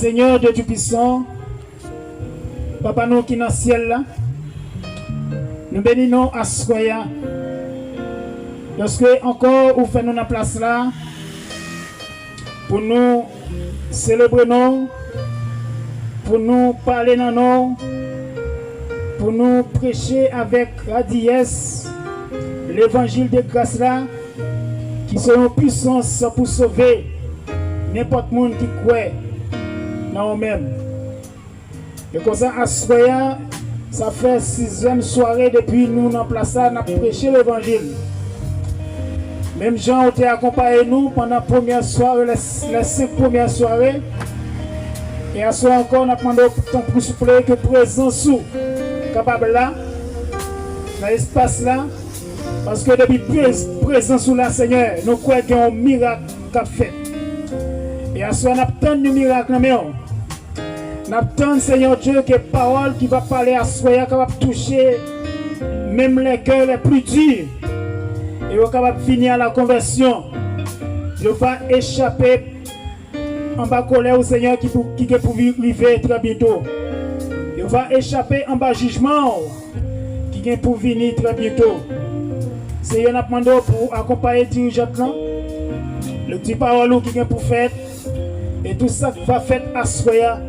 Seigneur Dieu Tout-Puissant, Papa nous qui est dans le ciel là, nous bénissons à Soya. Lorsque encore vous faites nous la place là, pour nous célébrer nous, pour nous parler dans nous, pour nous prêcher avec radiesse l'évangile de grâce là, qui sont en puissance pour sauver n'importe qui qui croit dans nous-mêmes. Et comme ça, à Soya, ça fait 6e soirée depuis nous dans place là, nous avons prêché l'évangile. Même Jean ont accompagné nous pendant la première soirée, les 5 premières soirées. Et à ce moment encore, on a demandé au temps pour souffler que présence sous capable là, dans l'espace là. Parce que depuis présence sous la Seigneur, nous croyons qu'il y a un miracle qu'a fait. Et à ce moment, on attend du miracle. On attend, Seigneur Dieu, que parole qui va parler à soi, qui va toucher même les cœurs les plus durs. Et on va finir la conversion. Je vais échapper en bas colère au Seigneur qui est pour vivre très bientôt. Il va échapper en bas jugement qui est pour venir très bientôt. Seigneur n'a demandé pour accompagner dirigeant le petit parole qui est pour faire et tout ça va faire à Soya.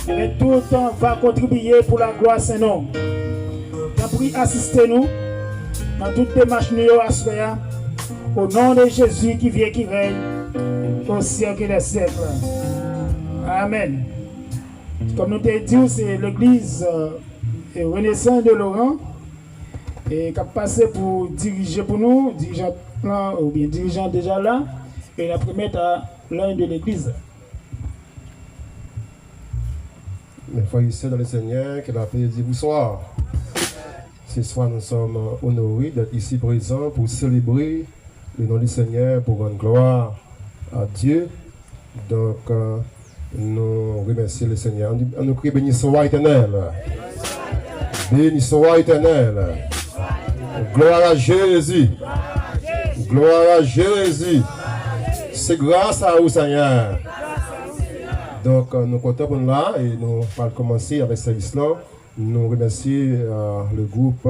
Mais tout le temps va contribuer pour la gloire Saint nom. Je prie assistez-nous dans toute démarche à Soya au nom de Jésus qui vient qui règne au siècle des siècles. Amen. Comme nous t'ai dit, c'est l'église Renaissance de Laurent et qui a passé pour diriger pour nous, dirigeant plan ou bien dirigeant déjà là, et la première à l'un de l'église. Mes frères et sœurs dans le Seigneur, que la paix dit bonsoir. Ce soir, nous sommes honorés d'être ici présents pour célébrer le nom du Seigneur, pour rendre gloire à Dieu. Donc, nous remercions le Seigneur. Nous crions bénissons-toi éternel. Bénissons-toi éternel. Gloire à Jésus. Gloire à Jésus. C'est grâce à vous, Seigneur. Donc, nous comptons pour là et nous allons commencer avec ce service-là. Nous remercions le groupe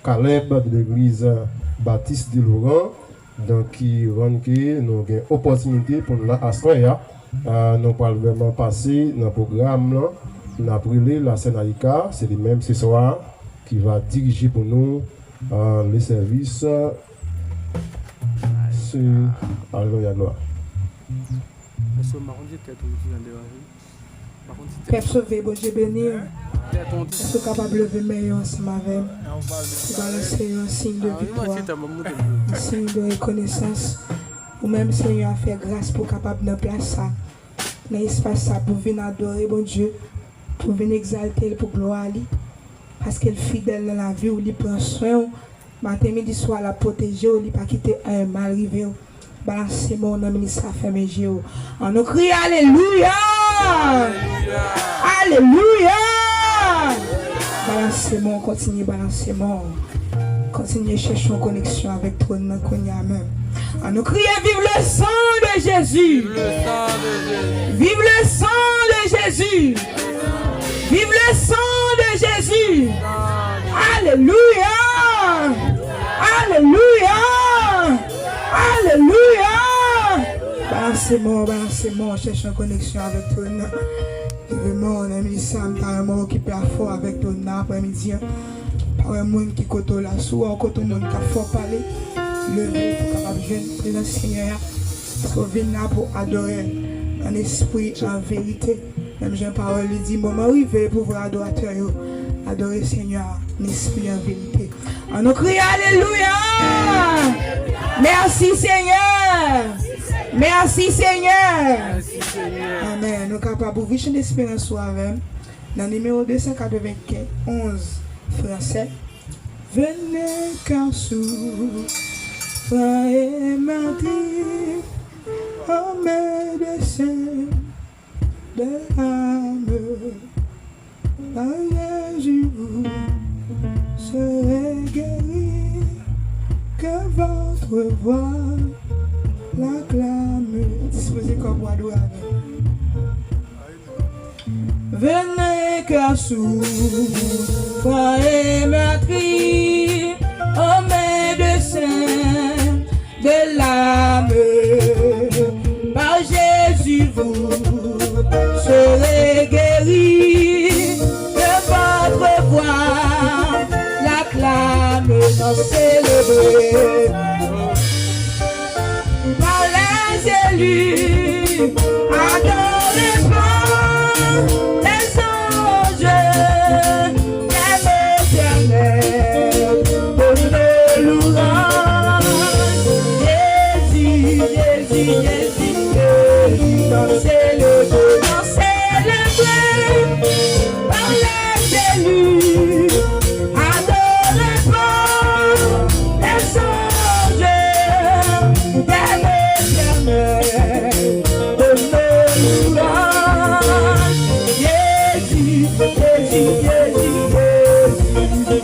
Caleb de l'église Baptiste de Laurent, donc qui rend que nous avons une opportunité pour nous à Soya. Nous allons vraiment passer dans le programme là. Nous avons brûlé la Sénaïka, c'est le même ce soir qui va diriger pour nous les services sur Alléluia gloire. Père sauvé, bon Dieu béni. Est-ce capable de lever meilleur ensemble avec nous? Balancer un signe de victoire, un signe de reconnaissance. Ou même Seigneur a fait grâce pour capable de place ça. Dans l'espace ça pour venir adorer bon Dieu, pour venir exalter pour gloire lui. Parce qu'elle est fidèle dans la vie, où il prend soin. Matin, midi, soir, la protéger, ou il pas quitter un mal arrivé. Balancez mon nom, ministre à faire mes yeux. On nous crie Alléluia! Alléluia! Balancez-moi, continuez, balancez-moi. Continuez, chercher une connexion avec toi, nous même. On nous crie vive le sang de Jésus! Vive le sang de Jésus! Vive le sang de Jésus! Alléluia! Alléluia! Alléluia! Balancez-moi, cherche une connexion avec toi. Vraiment, on a mis ça, on a occupé à fort avec toi après-midi. Par un monde qui côte là, soit un côté monde qui a fort parler, lever pour capable de jeune présent Seigneur. Parce qu'on vient là pour adorer en esprit, en vérité. Même j'ai une parole qui dit, moment arrivé pour voir adorateur, adorer Seigneur en esprit, en vérité. On nous crie Alléluia! Merci Seigneur! Merci Seigneur! Amen. Nous sommes capables de vivre l'espérance avec dans le numéro 295 français. Venez car soyez martyrs, ô médecin de l'âme, par Jésus serez guéri, que votre voix l'acclame. Disposez comme moi doit. Venez car souffrant et meurtri, ô médecin de l'âme, par Jésus vous serez guéris. De votre voix l'acclame non célébrée. Par les élus adorés par les anges, l'éternel donne louange. Jésus, Jésus, Jésus, Jésus, dansez le beau, dansez le vrai. Par les élus adorés par les anges, l'éternel donne louange. Jésus, Jésus, Jésus, Jésus,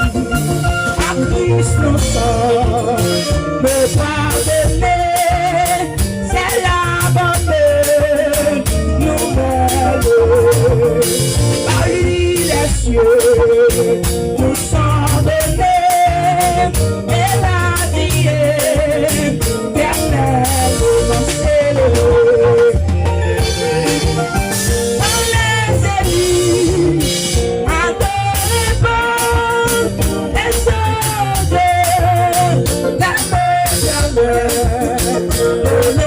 à Christ nos sorts me pardonner, c'est la bonne nouvelle. Par lui les cieux nous sont donnés, et la vie éternelle nous célébrer. Par les élus adorés par les anges, l'éternel donne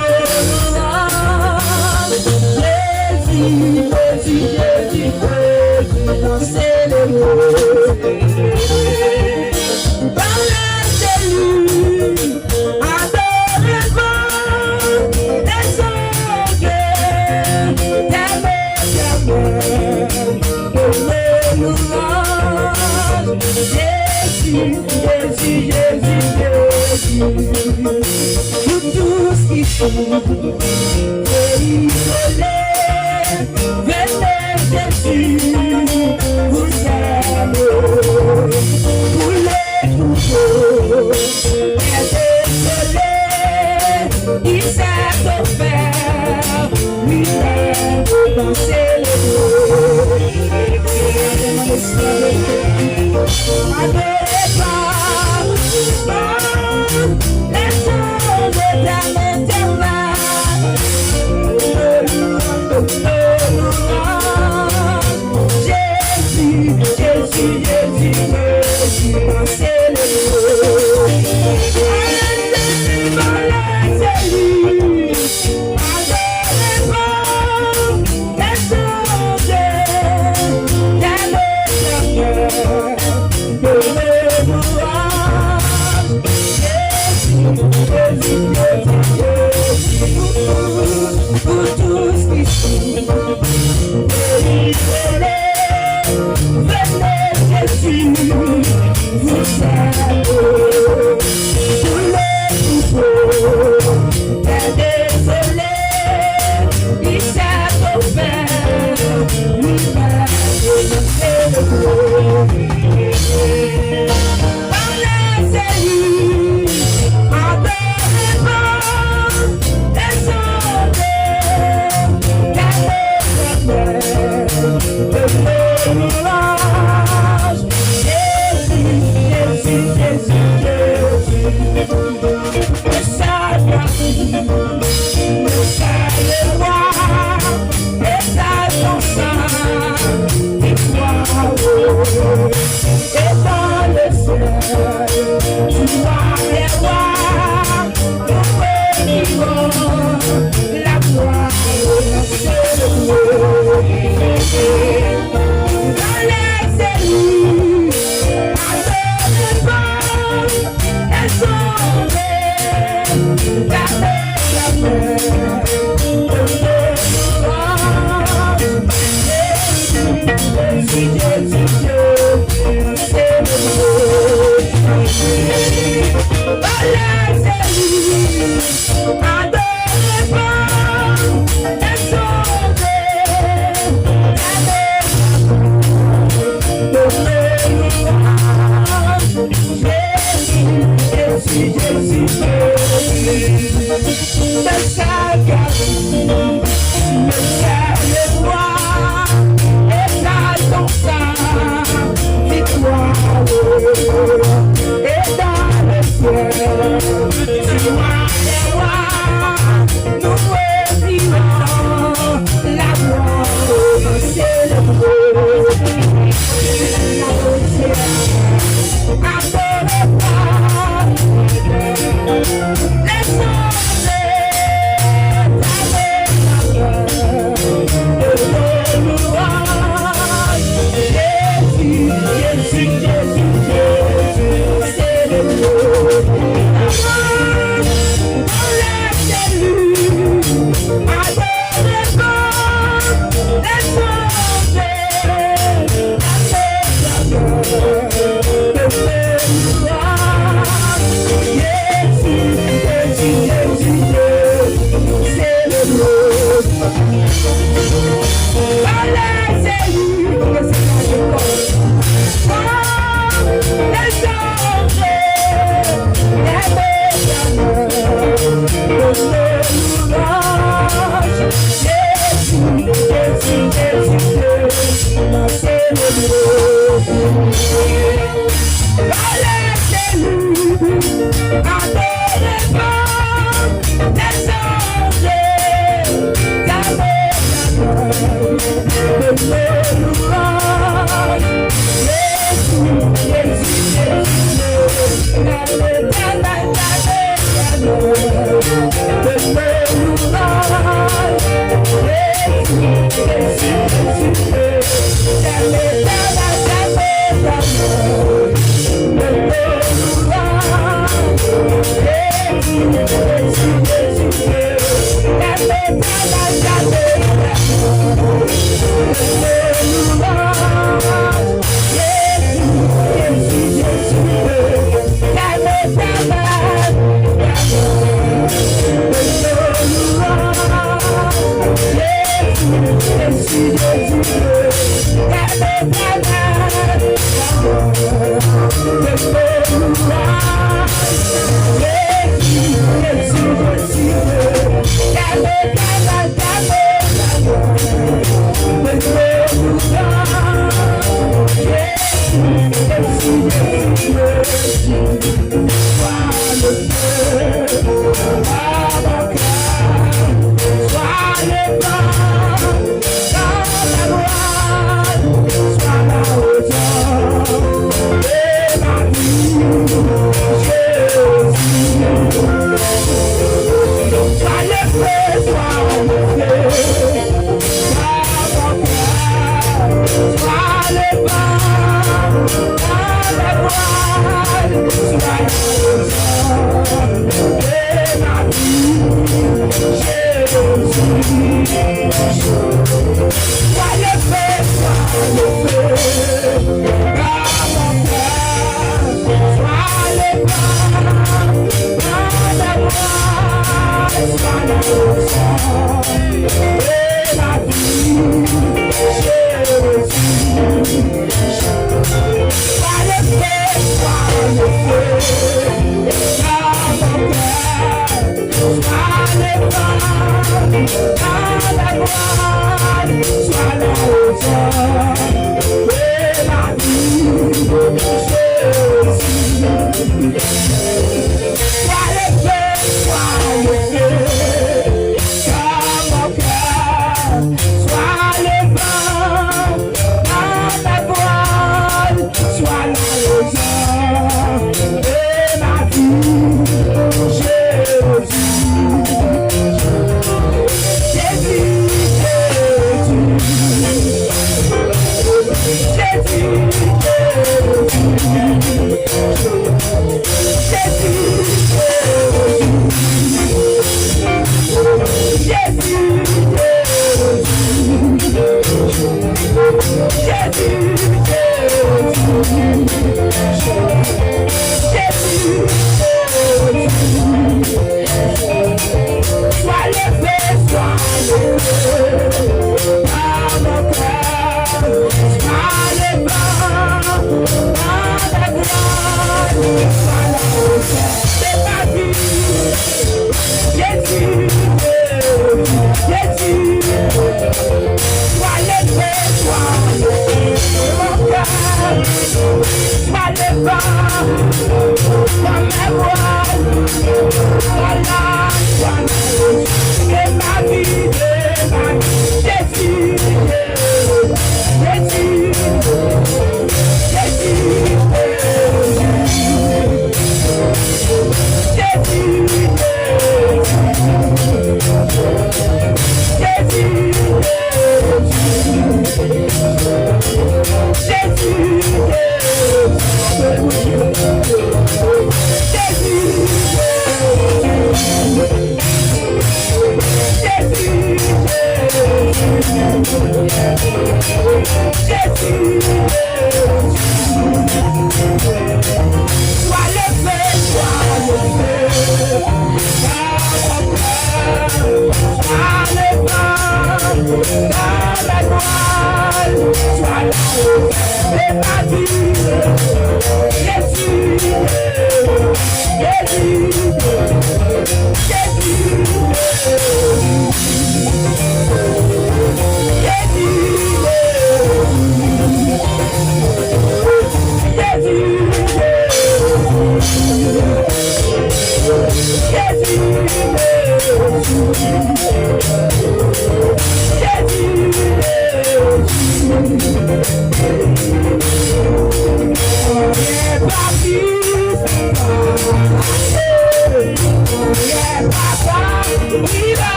louange. Jésus, Jésus, Jésus, Jésus, dansez le beau. Par les élus adorés par les anges, l'éternel donne louange. Jésus, Jésus, Jésus, Jésus, vous tous qui souffrent et isolés, venez Jésus, vous aime, vous les troupeaux, les désolés, il s'est offert, lui-même, dansez le beau. Adorez pas, les choses éternelles. Jésus, Jésus, Jésus, Jésus, dansez le beau. Par les élus adorés par les anges, l'éternel donne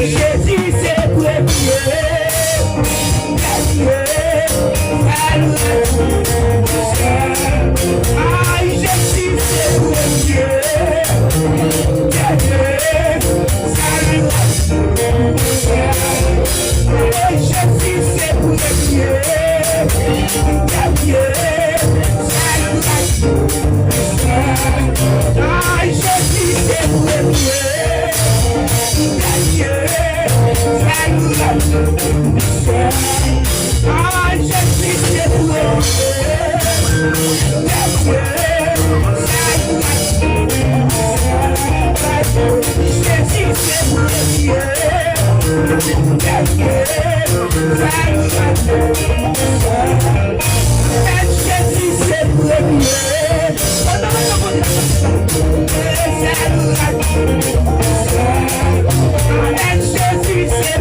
Jésus c'est premier. Aïe, Jésus c'est premier. Jésus c'est premier. Aïe, Jésus c'est premier. Aïe, Jésus c'est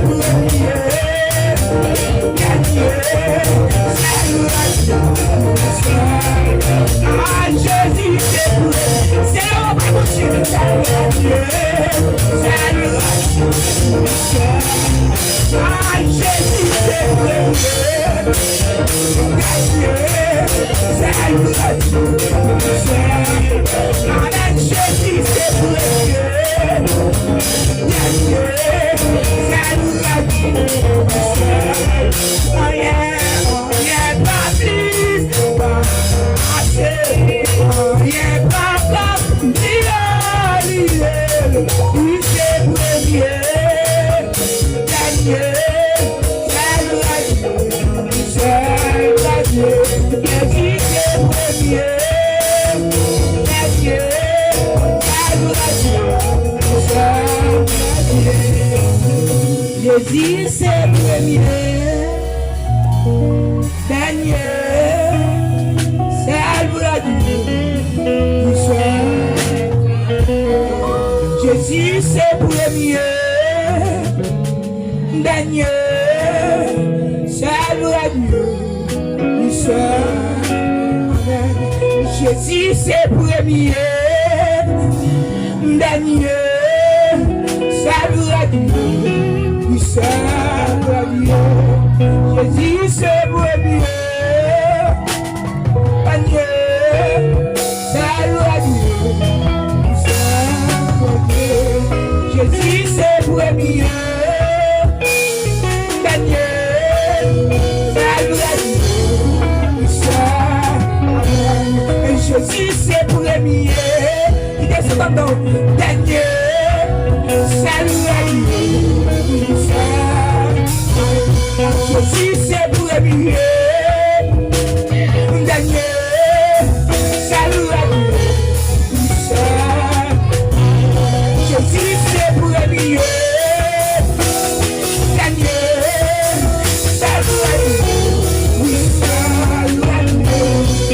Jésus c'est premier, Daniel, salve Dieu, Jésus c'est premier, Daniel, salve Dieu, Jésus c'est premier, Daniel, salve Dieu. Jésus c'est premier, Daniel, salut à Dieu. Jésus c'est premier, Daniel, salut à Dieu. Jésus c'est premier, il est cependant Daniel, salut à Dieu. Jésus c'est premier, Daniel, salut à Dieu. Jésus c'est premier, Daniel, salut à Dieu.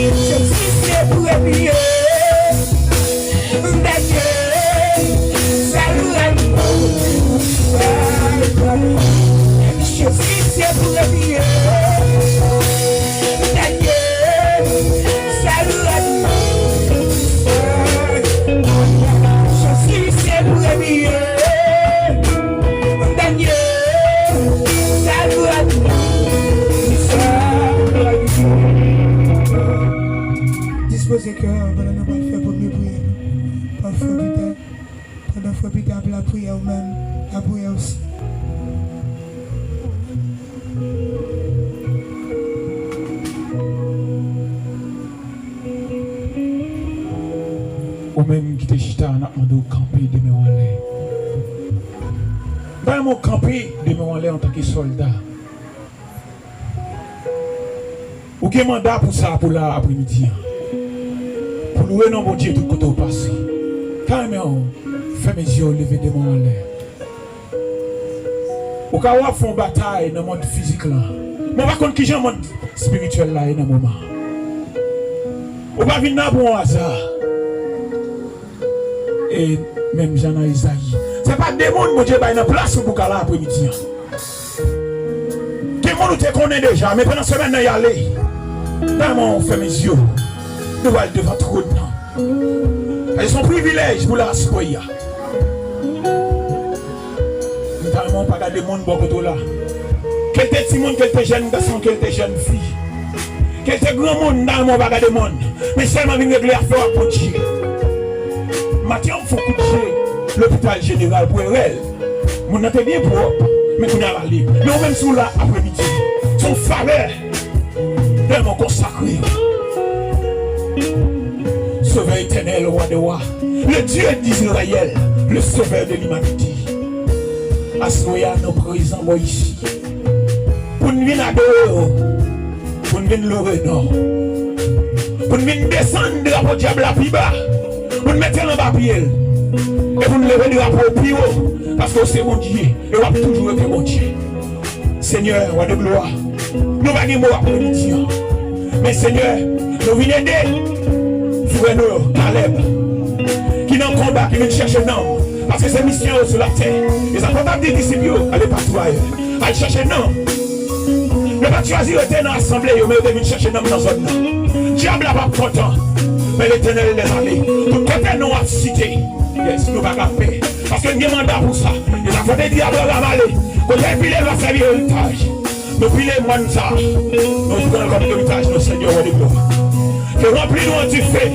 Jésus c'est premier, Daniel, salut à Dieu. Jésus c'est premier, Daniel, salut à Dieu. Jésus c'est premier, Daniel, salut à Dieu. Disposez cœur, voilà nous allons faire premier prière. Parfois peut-être, pendant fois plus tard la prière ou même la prière aussi. Ou même qui te chita n'a demandé au camper de me aller. Dans mon camper de me aller en tant que soldat. Ou quel mandat pour ça pour l'après-midi. Pour louer non bon Dieu tout côté au passé. Quand même, fais mes yeux lever de mon l'air. Ou quand on fait une bataille dans le monde physique là. Mais par contre, qui j'ai un monde spirituel là dans le moment. Ou pas venir pour un hasard. Et même Jean Isaïe. Ce n'est pas des mondes, mon Dieu, qui ont une place pour aller après-midi. Quel monde te connaît déjà, mais pendant ce semaine, il y a aller. Dans mon fait mes yeux. Nous allons devant trop de temps. C'est son privilège pour la soya. Nous n'avons pas regardé le monde beaucoup là. Quel était petit monde, quel était jeune garçon, quel était jeune fille. Quel était grand monde dans le monde, pas regarder le monde. Mais seulement venir régler l'affaire pour Dieu. Maintenant, il faut coucher l'hôpital général pour elle. Mon nom est bien propre, mais on a la libre. Mais on même sous là après-midi. Son faveur, tellement consacré. Sauveur éternel, roi de rois, le Dieu d'Israël, le sauveur de l'humanité. Assoya nos présents ici. Pour nous venir adorer, pour nous venir louer, non. Pour nous venir descendre de la diable à plus bas, pour nous mettre en bas pied. Et pour nous lever le rapport plus haut, parce que c'est mon Dieu, et on va toujours être mon Dieu. Seigneur, roi de gloire, nous ne avons pas de dire. Mais Seigneur, nous venons aider. Frère nous, Caleb, qui est dans le combat, qui vient chercher un homme. Parce que c'est mission sur la terre. Et ça peut pas des disciples, allez partout ailleurs. Allez chercher un homme. Ne pas choisir le dans l'assemblée, mais vous devez chercher un homme dans la zone. Diable n'a pas content. Mais l'Éternel les allés. Tout côté nous a cité. Yes, nous va paix. Parce que nous avons mandat pour ça. Et ça fait des diables à aller. Quand les filets vont servir l'héritage. Nous filets manza. Nous prenons comme héritage nos seigneurs de gloire. Que remplis-nous du feu,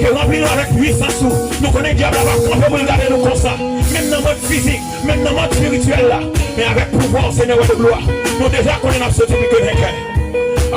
que remplis-nous avec puissance. Nous connaissons diable à camper pour regarder nous comme ça. Même dans le mode physique, même dans le mode spirituel là. Mais avec pouvoir, Seigneur de gloire. Nous déjà connaissons absolument que vainqueur.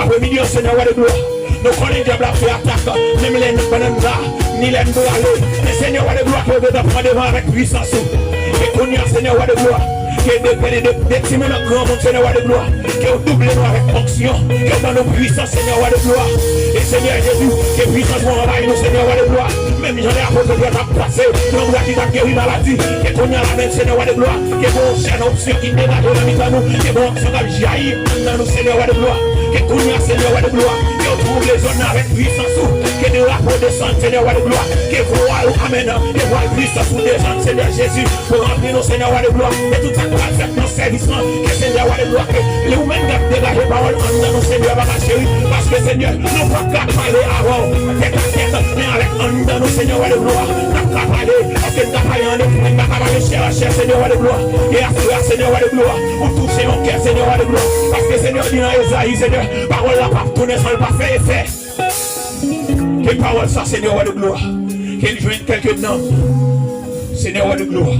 Après-midi, Seigneur de gloire. Nous connaissons diable à faire attaque. Même les nous là, ni les nous aller. Mais Seigneur de gloire, que vous devez prendre devant avec puissance. Et connaissons Seigneur de gloire. Que des petits dans le grand monde, Seigneur de gloire. Que vous doublez nous avec fonction. Que dans nos puissances, Seigneur de gloire. Et Seigneur Jésus, que puissance nous envahit nous, Seigneur de gloire. Même j'en ai apporté que tu as passé. L'homme qui t'a guéri maladie. Que qu'on y a la même, Seigneur de gloire. Que bon chaîne option qui dégage dans la vie de nous. Que bon option qui jaillit dans nous, Seigneur de gloire. Que qu'on y a, Seigneur de gloire. Que on trouve les zones avec puissance. Que des rapports descendent, Seigneur de gloire. Que voile, amen. Que voile puissance ou descendre, Seigneur Jésus. Pour remplir nos, Seigneur de gloire. Et tout ça pour faire nos services. Que Seigneur de gloire. Les humains qui dégagent parole dans nos, Seigneur, chérie. Parce que Seigneur, nous ne pouvons pas parler avant. Tête à tête, mais avec un dans nos, Seigneur de gloire. Nous ne pouvons pas parler. Parce que nous ne pouvons pas parler en équipe. Nous ne pouvons pas parler cher, Seigneur de gloire. Et à cela, Seigneur de gloire. Pour toucher mon cœur, Seigneur de gloire. Parce que Seigneur dit dans Esaïe, Seigneur, parole n'a pas tourné sans le pas fait effet. Quelle parole ça, Seigneur de gloire. Qu'elle joigne quelques noms. Seigneur de gloire.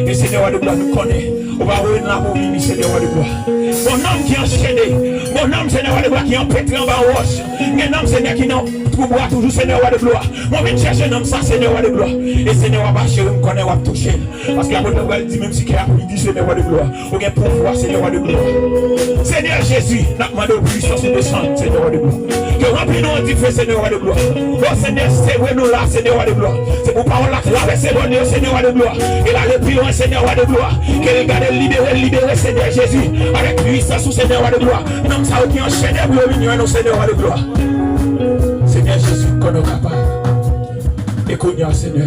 Et Seigneur de gloire nous connaît. On va revenir là pour venir, Seigneur de gloire. Mon homme qui est enchaîné. Mon homme, Seigneur de gloire, qui est empêtré en bas au roche. Mon homme, Seigneur, qui n'en trouvera toujours, Seigneur de gloire. Moi, je vais chercher un homme, ça, Seigneur de gloire. Et Seigneur, va chérir, me connaît, va toucher. Parce que la bonne nouvelle dit, même si qu'il y a après-midi, Seigneur de gloire. On vient pour voir, Seigneur de gloire. Seigneur Jésus, n'a demandé de puissance de descendre, Seigneur de gloire. Que remplis-nous du feu, Seigneur de gloire. Oh, Seigneur, c'est vrai, nous là, Seigneur de gloire. C'est pour parole là, traverser bon Dieu, Seigneur de gloire. Et là, le plus loin, Seigneur de gloire. Que regarde, libérer, Seigneur Jésus. Avec puissance, Seigneur de gloire. Non, ça qui enchaîne, vous venez, nous, Seigneur de gloire. Seigneur Jésus, qu'on est capable. Et qu'on y a, Seigneur,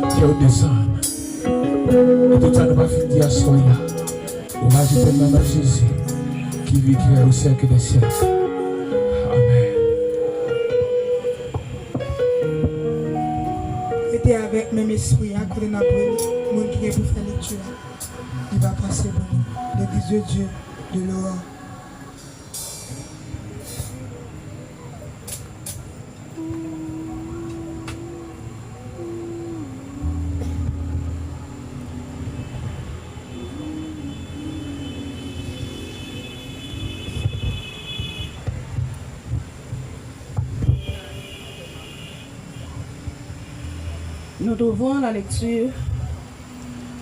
qui est descend. Et tout ça, nous va finir à soi là. On va ajouter le nom de Jésus, qui vit, qui est au siècle des siècles. Amen. Mettez avec même esprit à côté de notre monde qui est pour faire lecture. Il va passer pour nous. L'église de Dieu de l'Aura. Nous trouvons la lecture,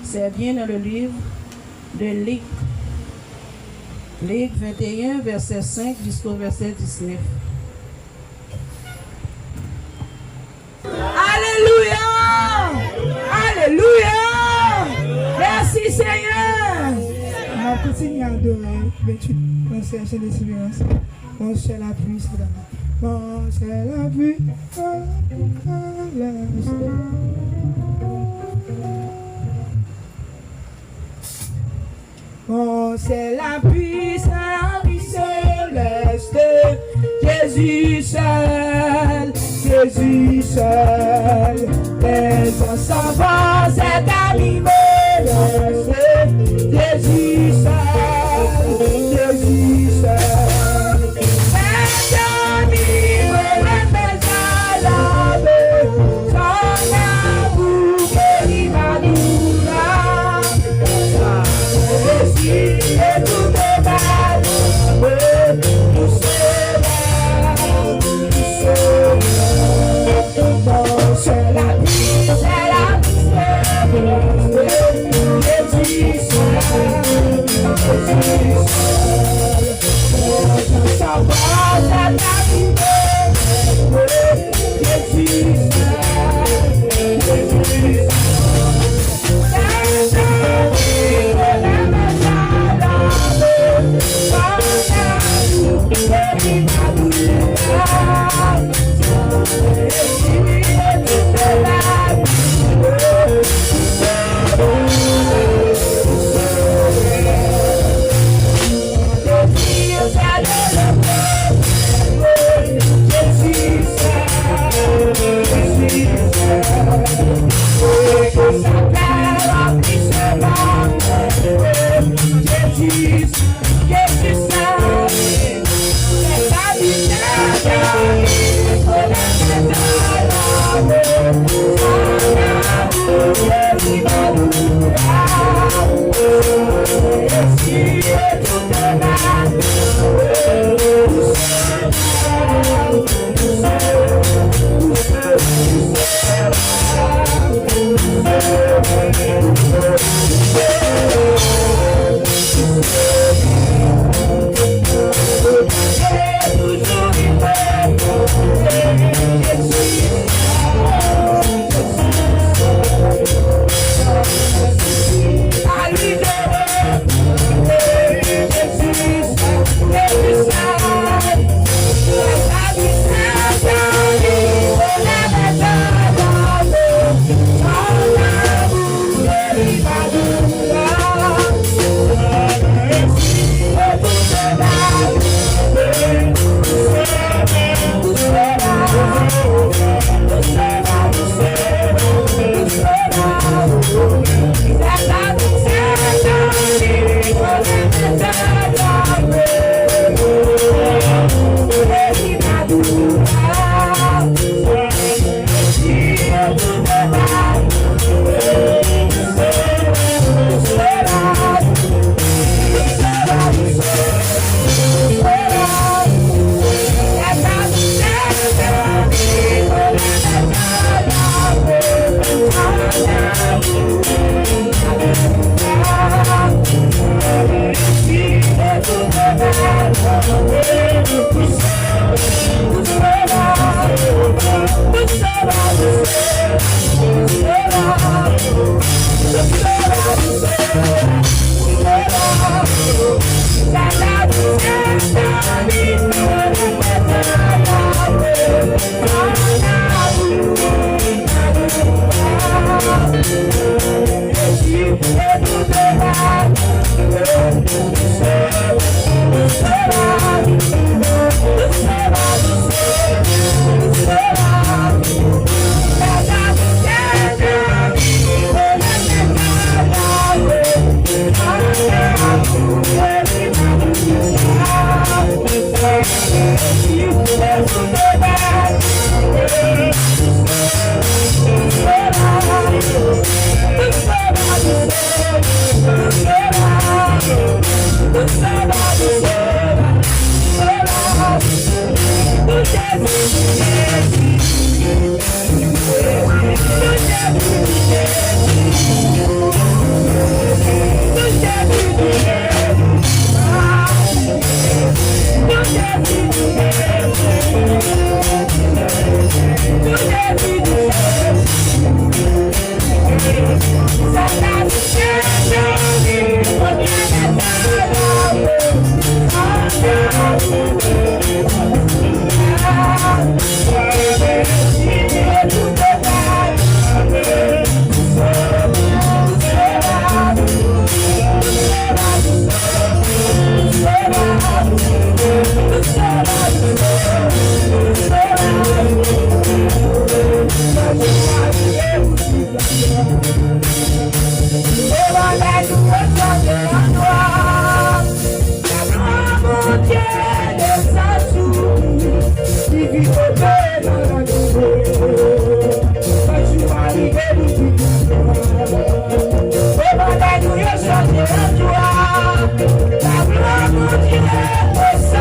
c'est bien dans le livre de Luc. Luc 21, verset 5 jusqu'au verset 19. Alléluia! Alléluia! Merci Seigneur! On va continuer à adorer. 28, on cherche l'espérance. On cherche la pluie, c'est là. On cherche la pluie. Oh, c'est la puissance céleste, Jésus seul, Jésus seul. Yes,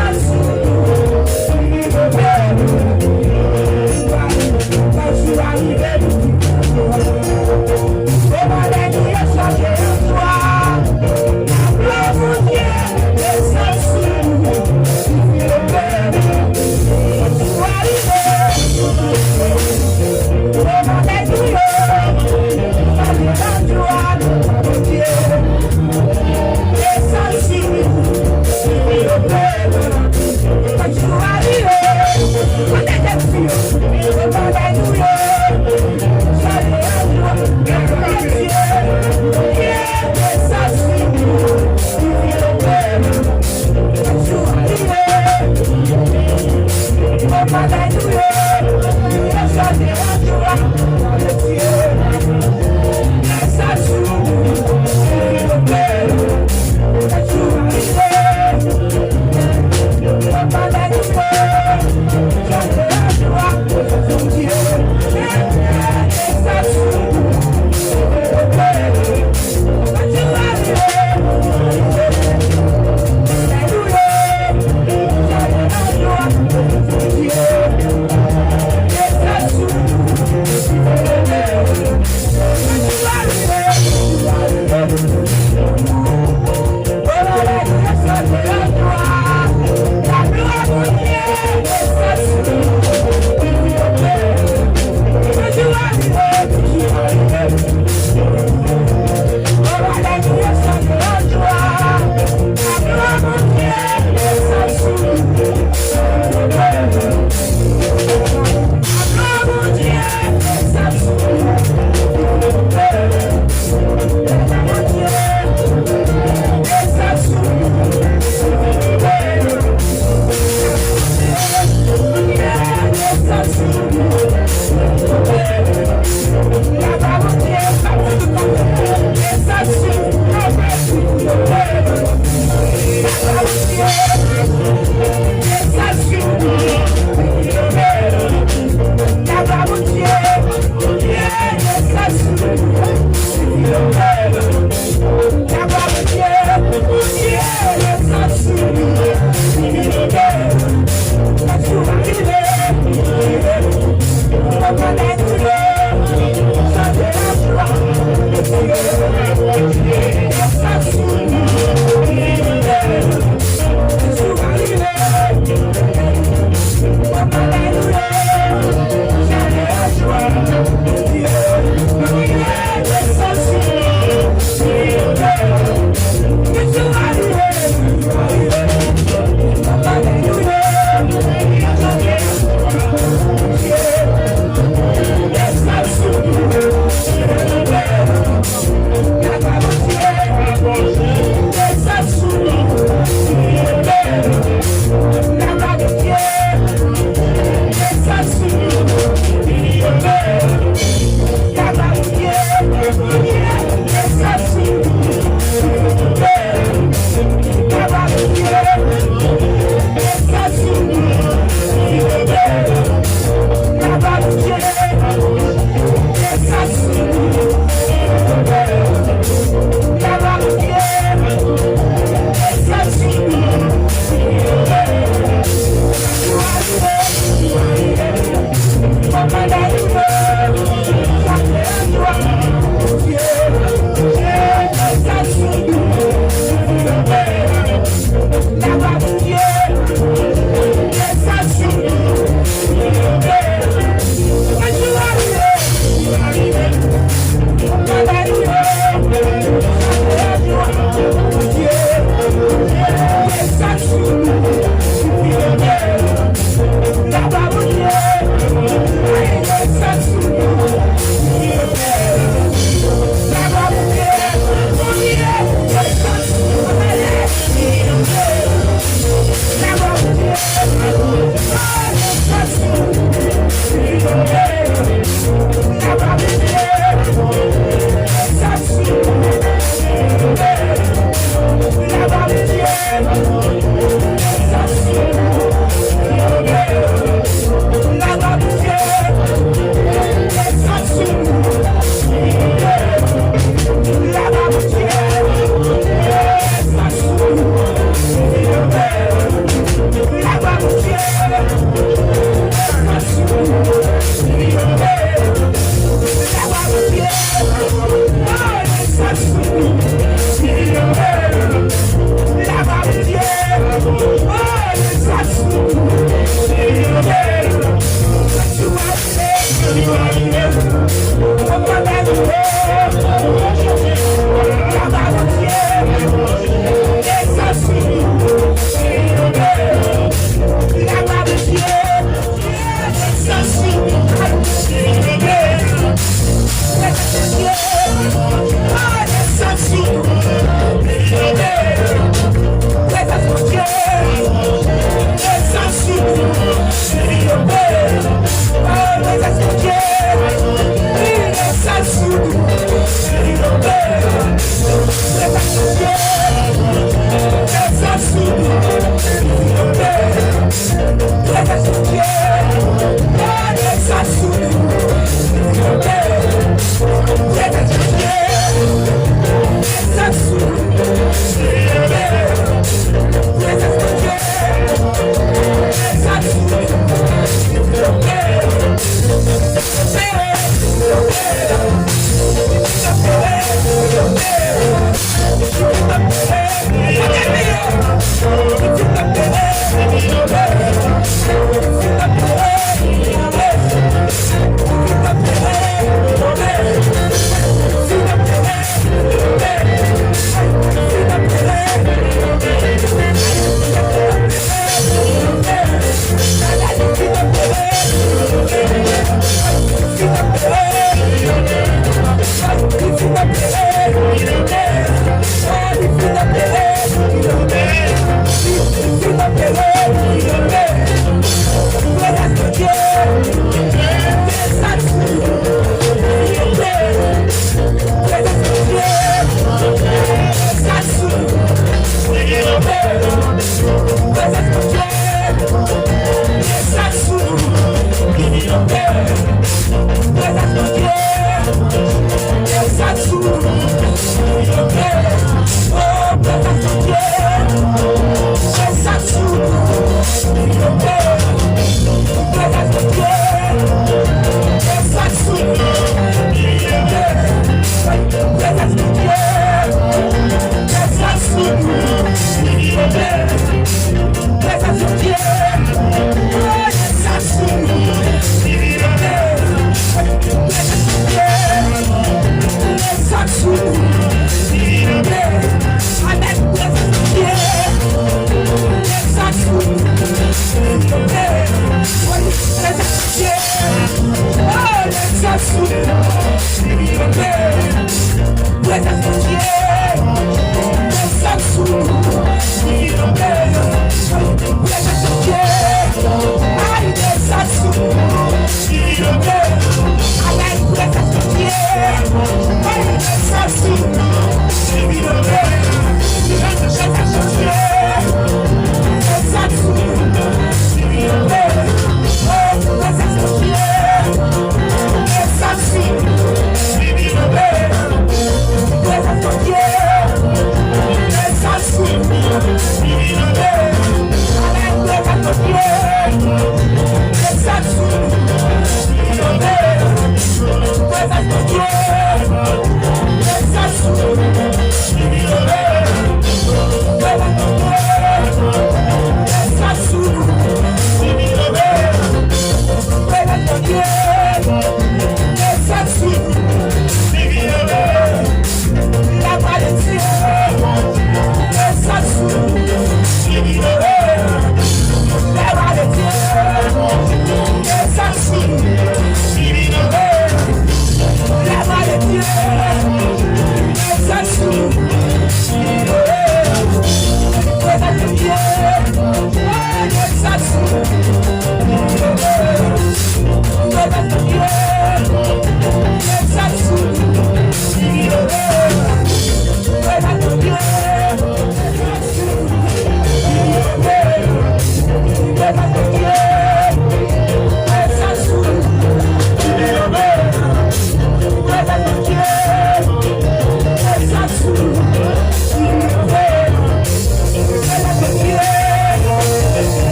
Let's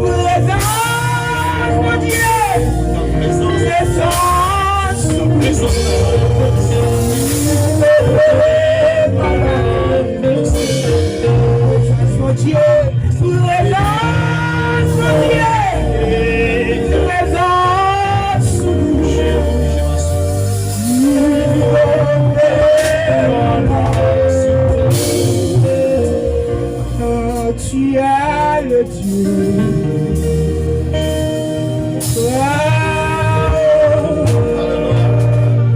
Présence, mon Dieu. Présence, présence. Mon Dieu, présence, mon Dieu. Présence, tu es le Dieu.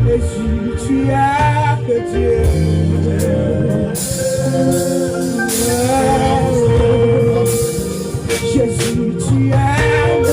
Jésus, tu es le Dieu. Jésus, tu es le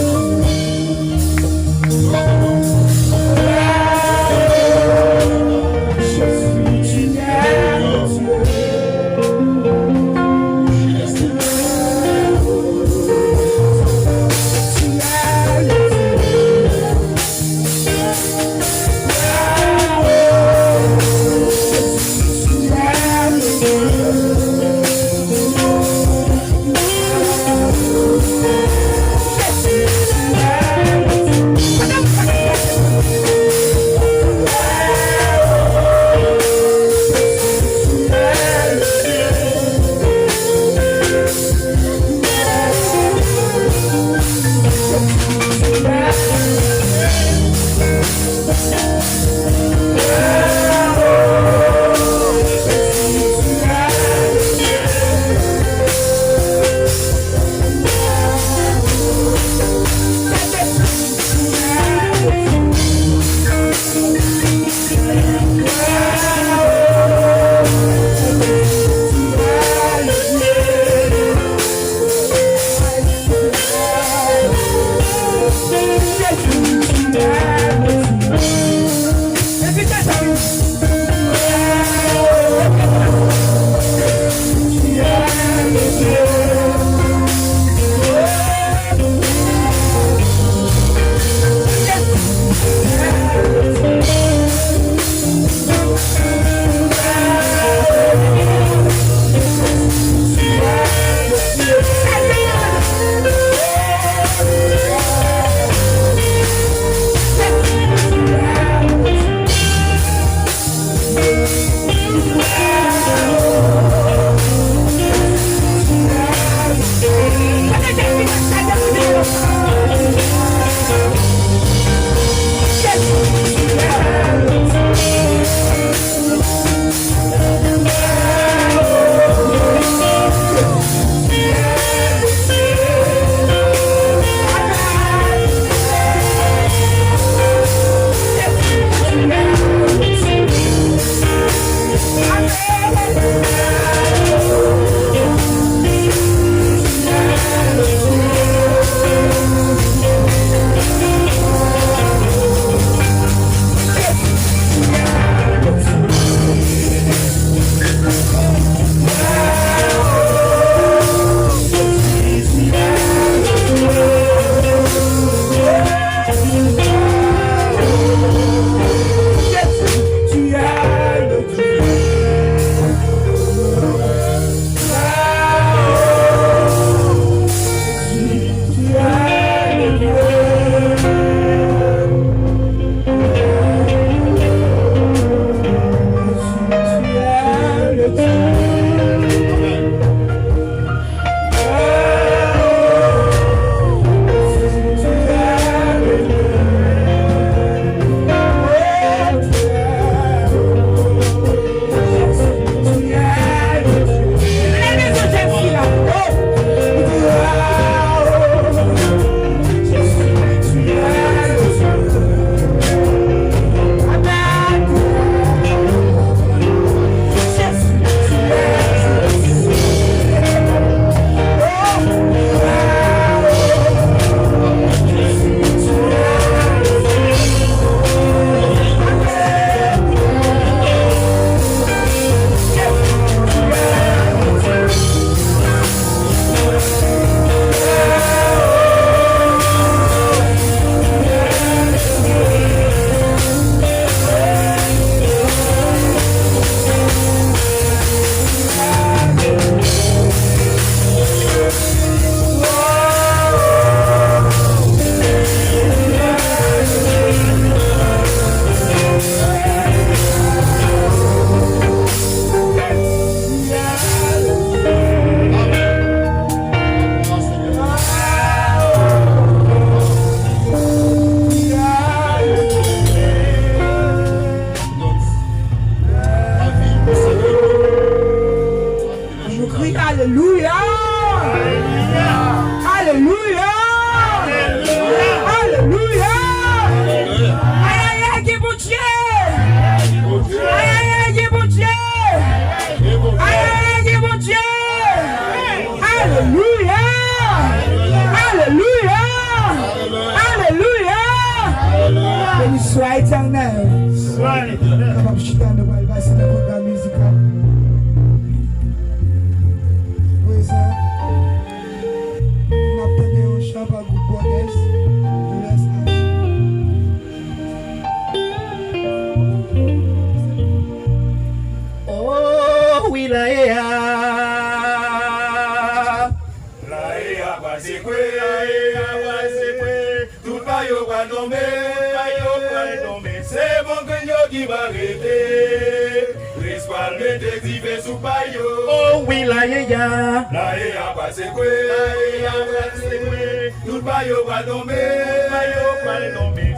La et à passer quoi, tout va yo va tomber, c'est bon que yo qui va arrêter. L'espoir mette activé sous payo. Oh oui, la et à passer quoi, tout va yo va tomber,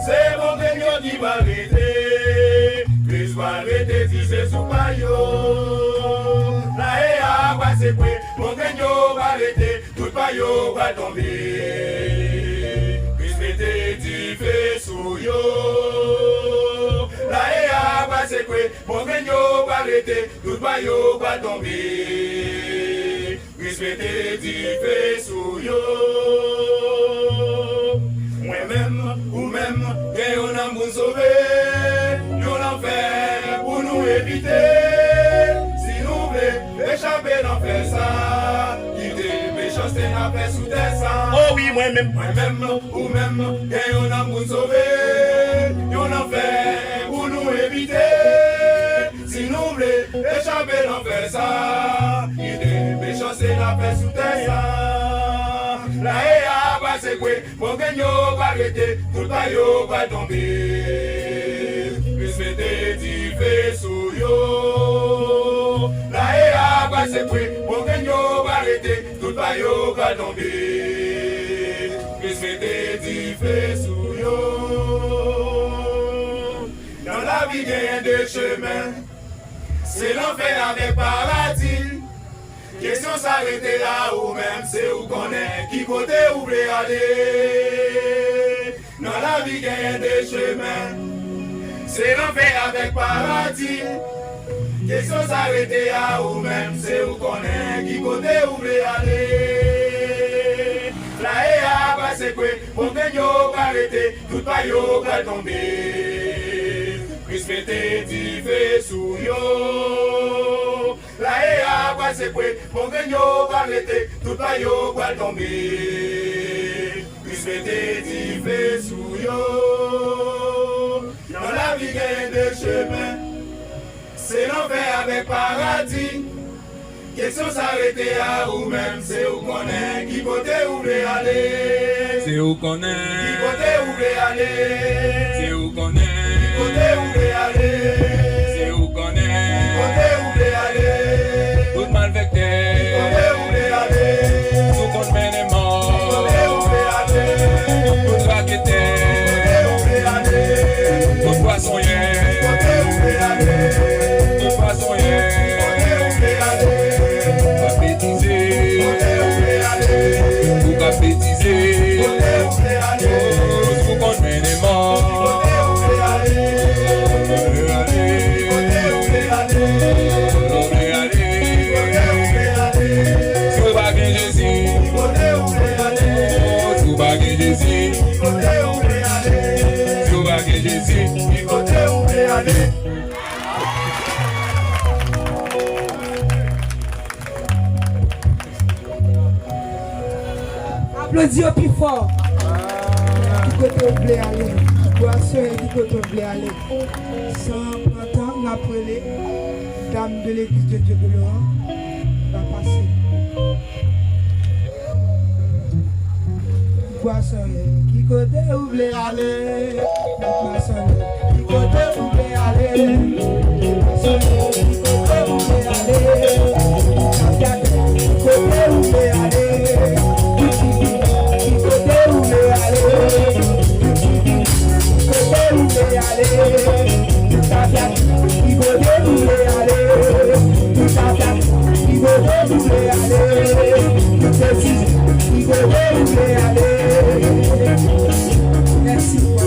c'est bon que yo qui va arrêter. L'espoir mette activé sous payo. La et à passer quoi, mon gagnant va arrêter, tout va yo va tomber. Puis mettez du feu sous yo. La et à passer quoi, mon gagnant va arrêter, tout va yo va tomber. Puis mettez du feu sous yo. Moi-même, ou même, gagnons un bon sauver, nous l'enfer pour nous éviter. Échapper dans faire ça, quitter méchanceté n'a fait sous terre ça. Oh oui, moi-même, ou même, et on a pour sauver, et on en fait pour nous éviter. Si nous voulons échapper dans faire ça, quitter méchanceté n'a fait sous terre ça. La et à passer quoi, mon gagnant va arrêter, tout le baillot va tomber. Plus mettez du feu sous yo. La et à passer quoi, mon gagnant va arrêter, tout le baillot va tomber. Plus mettez du feu sous yo. Dans la vie, il y a deux chemins. C'est l'enfer avec paradis. Question s'arrêter là ou même c'est où qu'on est, qui côté où voulez aller. Dans la vie, il y a deux chemins. C'est l'enfer avec paradis. Question s'arrêter là ou même c'est où qu'on est, qui côté où voulez aller. La et à passer quoi, mon gagnant va arrêter, tout baillot va tomber. Puis mettez du feu sous yo. La et à passer quoi, mon gagnant va arrêter, tout baillot va tomber. Puis mettez du feu sous yo. Dans la vie, il y a deux chemins. C'est l'enfer avec paradis. Question s'arrêter à ou même c'est où qu'on est, qui côté où voulez aller. C'est où qu'on est, qui côté où voulez aller. c'est où qu'on est, Qui côté où voulez aller. c'est où qu'on Qui côté est, où voulez aller. tout mal Qui vecté, côté où voulez aller. tout qu'on mène est Qui côté où mort, voulez aller. tout va Qui quitter, côté où voulez aller. tout poisson Qui côté où voulez aller. tout poisson Qui côté où voulez aller. va bêtiser, tout va bêtiser, tout qu'on mène est mort, tout va gagner Jésus, tout va gagner Jésus, tout va gagner Jésus. Applaudis au plus fort. Qui côté vous voulez aller? Boisson et qui côté vous voulez aller? Sans printemps, on a appelé Dame de l'église de Dieu de Laurent. Va passer. Boisson qui côté vous voulez aller? Boisson qui côté vous voulez aller? Boisson qui côté vous voulez aller? Qui côté vous voulez aller? Merci. Moi,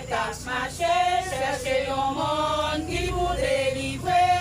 t'as marché, chercher un monde qui vous délivrer.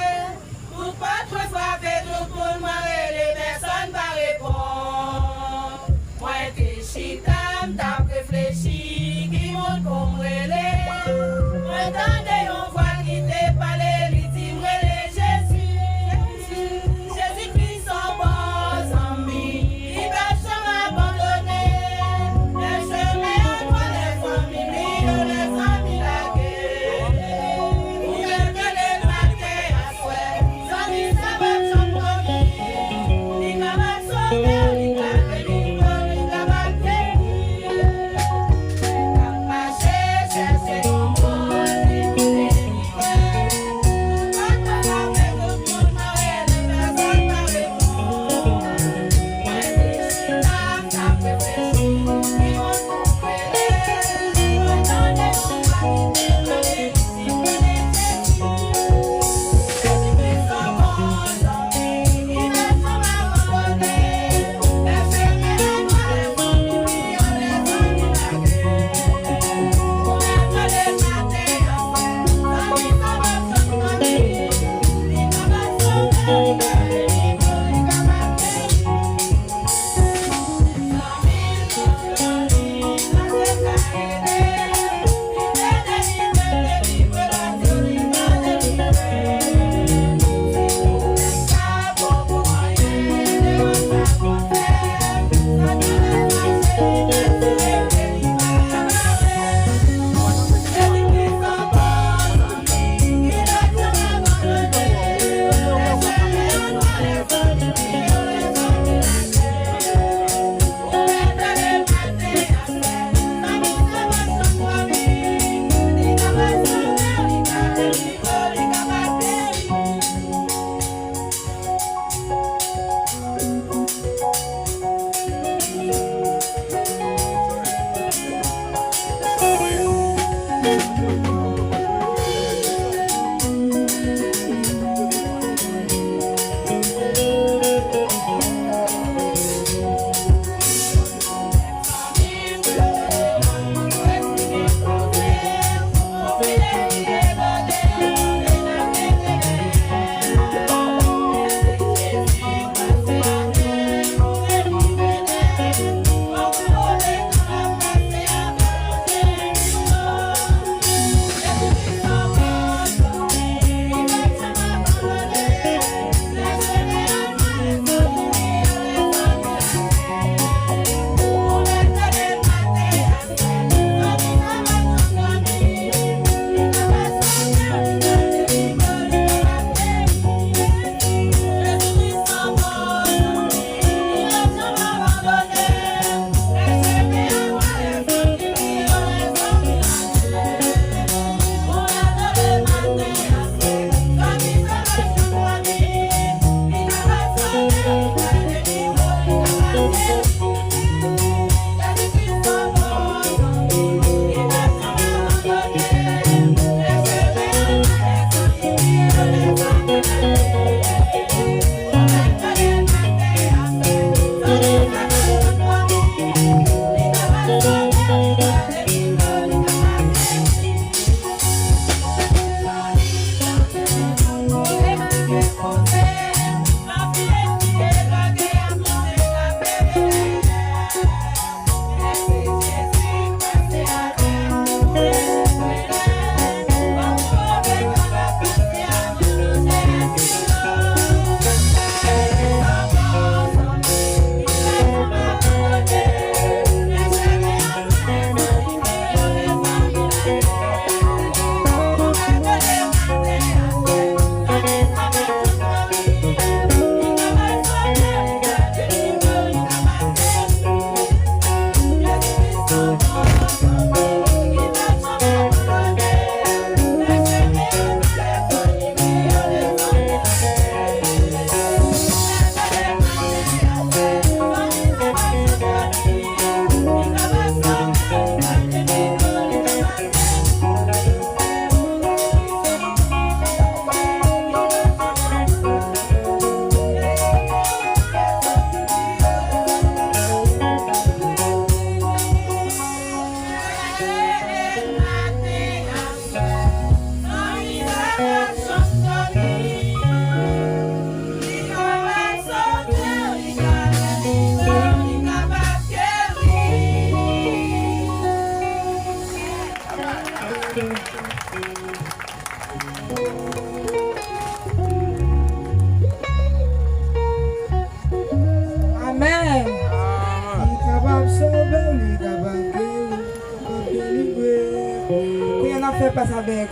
fait passe avec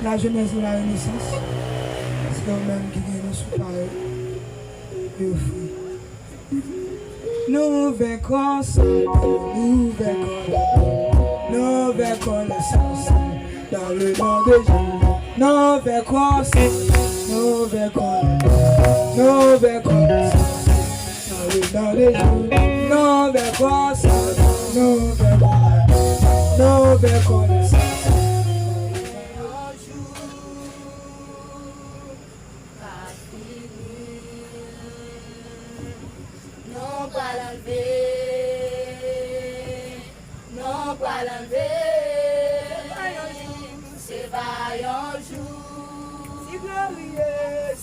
la jeunesse de la Renaissance. C'est eux-mêmes qui viennent sous pareil. Nous vaincrons nous vaincrons le sang dans le nom de Jésus. Nous vaincrons nous vaincrons le sang dans le nom de Jésus. Nous vaincrons nous vaincrons le sang. Non, pas l'enlever, c'est vaillant jour, si glorieux,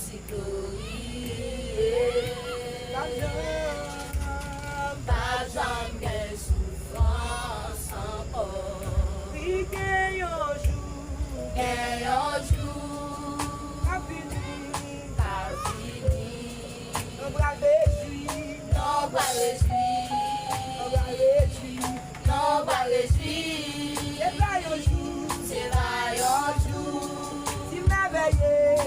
pas jamais souffrance encore, oui, gagnant jour, pas fini, non, pas réjouir, non, pas réjouir. Non, pas réjouir, c'est vaillant jour, si merveilleux,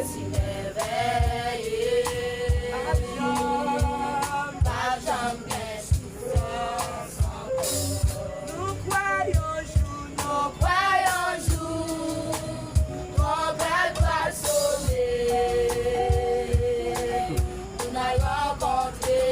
pas jamais souffrance encore. Nous croyons jour, mon Père doit sauver, nous n'allons rencontrer.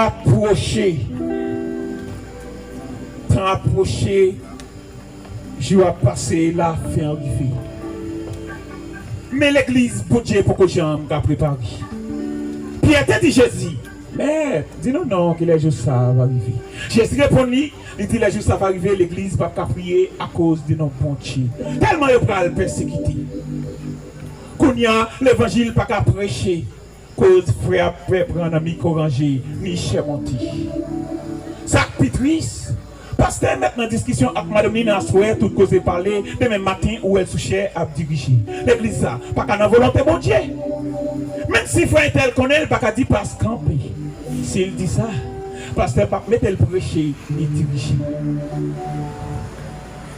approché. Temps approché. Je vais passer la fin arrivée. Mais l'église, pour Dieu, pour que j'aime, a préparé. Pierre t'a dit Jésus, mais dis-nous non, que les jours ça va arriver. Jésus répondit, il dit les jours ça va arriver, l'église va pas prier à cause de nos bons Dieu. Tellement il va le persécuter. Qu'on y a l'évangile pas qu'à prêcher, cause frère peut prendre un micro rangé, ni chez monti. Ça qui triste. Pasteur maintenant discussion avec madame Nina Souhait, tout cause parler, demain matin où elle souchait à diriger. L'église ça, pas qu'à la volonté bon Dieu. Même si frère tel connaît, pas qu'à dire passe camper. S'il dit ça, pasteur pas mettre le prêcher et diriger.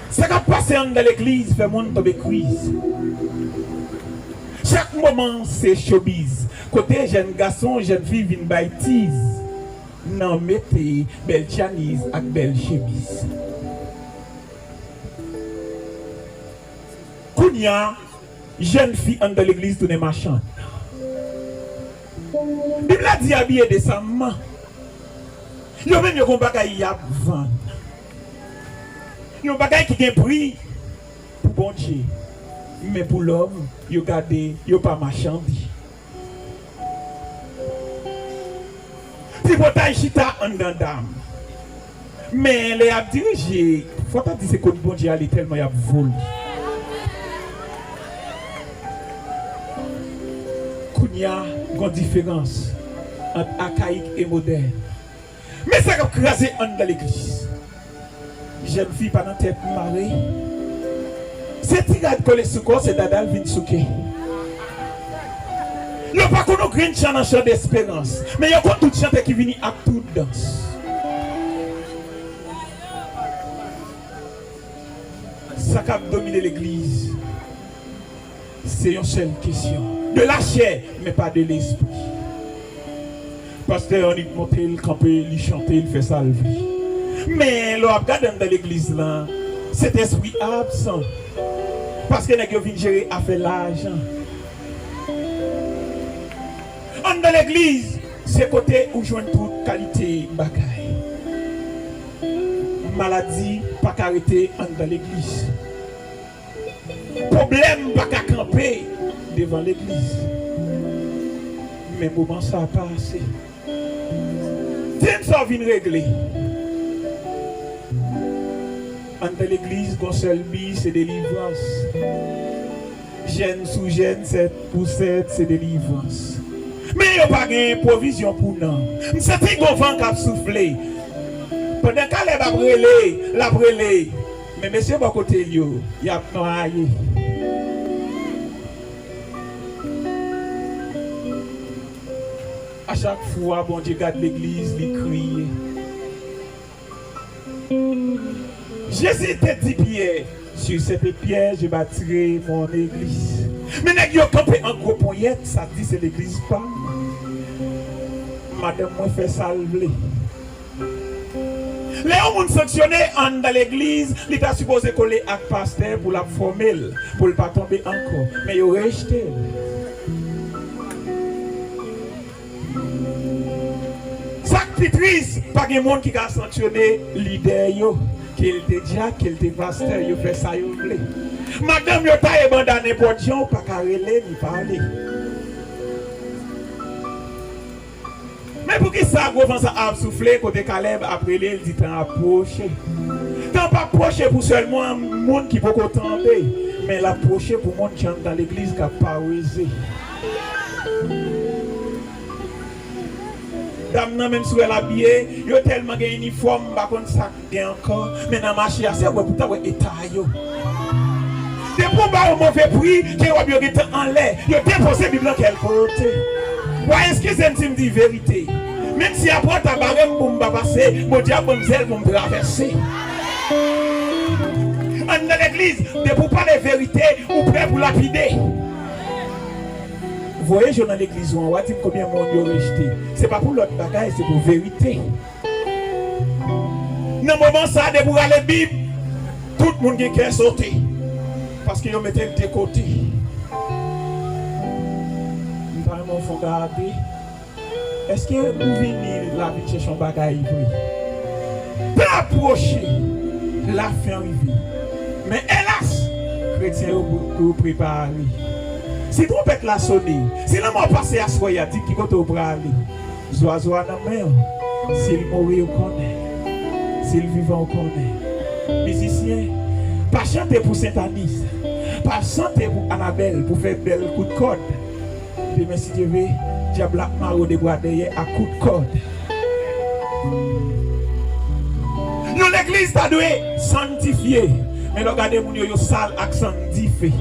Ça qui passe dans l'église fait monde tomber crise. Chaque moment c'est showbiz. Côté jeune garçon, jeune fille viennent bêtise. Non, mettez belle chemise avec belle chemise. Kounia, jeune fille dans l'église tourne marchande. Bible a dit habillé décemment. Yo même yo kon bagay y a vendre. Yo bagay qui gen prix pour bon Dieu. Mais pour l'homme, yo gardé, yo pas marchandi. Si vous avez chita en dame, mais les a dirigé, il faut pas dire que le bon Dieu a tellement volé. Il y a une différence entre archaïque et moderne. Mais ça a crasé dans l'église. Jeune fille pas dans tête marée. C'est tirade collé sous corps, c'est dadal vin souké. Il n'y a pas qu'on green chant en chant d'espérance. Mais il y a tout chanteur qui vient à toute danse. Ça qui a dominé l'église, c'est une seule question. De la chair, mais pas de l'esprit. Pasteur, on y monte, il campe, il chante, il fait salver. Mais le regarde dans l'église là, cet esprit absent. Parce que nous vient gérer à faire l'argent. Dans l'église, c'est côté où joue toute qualité bagaille. Maladie, pas qu'arrêter dans l'église. Problème, pas qu'à camper devant l'église. Mais moment ça a passé. Tiens, ça vient régler. Dans l'église, qu'on seul bille, c'est délivrance. Gêne sous gêne, 7 pour 7, c'est délivrance. Mais il n'y a pas de provision pour nous. C'est un vent qui a soufflé. Pendant qu'elle a brûlé, la brûlé. Mais monsieur, à côté, il y a noyé. À chaque fois, bon Dieu garde l'église, il crie. Jésus t'a dit Pierre, sur cette pierre, je bâtirai mon église. Mais nèg yo campé en gros poignette, ça dit c'est l'église pas. Madame moi fait salver. Les hommes sanctionnés dans l'église, il était supposé coller avec pasteur pour la former, pour ne pas tomber encore. Mais il a rejeté. Ça qui est triste, pas de monde qui a sanctionné leader, qu'il était déjà, qu'il était pasteur, il fait ça, il voulait. Madame, yo ta abandonné pour Dieu, pas qu'à relais ni parler. Mais pour qui ça, gros, ça a soufflé, côté Caleb, après il dit t'en approcher. T'en pas approcher pour seulement un monde qui peut t'entendre, mais l'approcher pour monde qui entre dans l'église qui a pas osé. Dame, même si elle est habillée, il y a tellement d'uniformes, par contre, ça gagne encore. Mais dans le marché, c'est pour toi, état. C'est pour un mauvais prix qui est en l'air. Il y a déposé la Bible dans quel côté. Est-ce que c'est une dit vérité? Même si après ta barème pour me passer, mon diable pour me traverser. Dans l'église, de pour parler de vérité ou prêt pour lapider. Vous voyez, je dans l'église, on va dire combien de monde est rejeté. Ce n'est pas pour l'autre bagaille, c'est pour vérité. Dans le moment ça, de pour aller Bible, tout le monde qui est sauté. Parce qu'ils ont mis de côté. Nous ne pouvons pas garder. Est-ce que vous venez la vie chercher un bagage pour approcher la fin arrivée? Mais hélas, chrétien vous préparez. Si trompette la sonné, si la mort passe à soi, il dit qui compte au bras aller. Zoazo dans la mer, s'il mourit, on connaît. S'il vivant, on connaît. Musicien, pas chanter pour Saint-Anis, pas chanter pour Annabelle, pour faire bel coup de corde. Demain, si Dieu veut, diable a marre de bois derrière à coup de corde. Nous, l'église, t'a doué sanctifier. Mais regardez, mon yo sale ak sanctifié.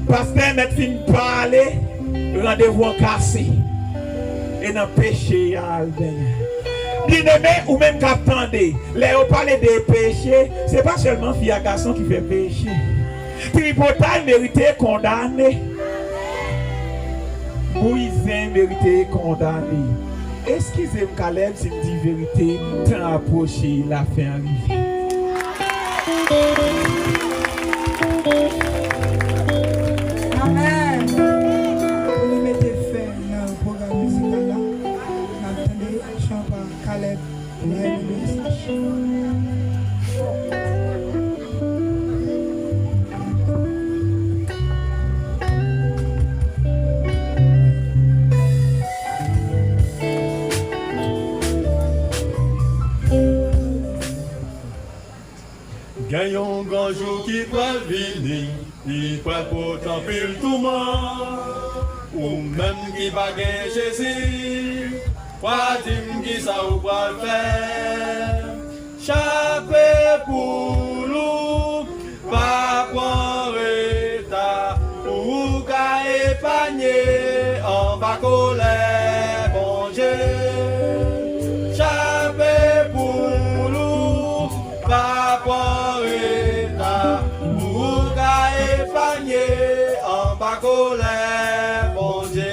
Pasteur, met fin parler, rendez-vous en cassé. Et dans le péché, bien-aimé, ou même qu'attendez, les on parle des péchés, ce n'est pas seulement fille à garçon qui fait péché. Tripotal mérité condamné. Bouisin mérité condamné. Excusez-moi, Caleb, si je dis vérité, temps approché, la fin arrivée. Amen. Vous mettez fin dans le programme musical là. Attendez, chant par Caleb. Gagnons grand jour qui va venir, il va pourtant pile tout monde, ou même qui va gagner Jésus, pas dire qui ça ou pas faire. Chaque pour nous, pas prendre état, pour qu'à épargner en bas colère, bon Dieu. Chaque pour nous, pas prendre état, pour qu'à épargner en bas colère, bon Dieu.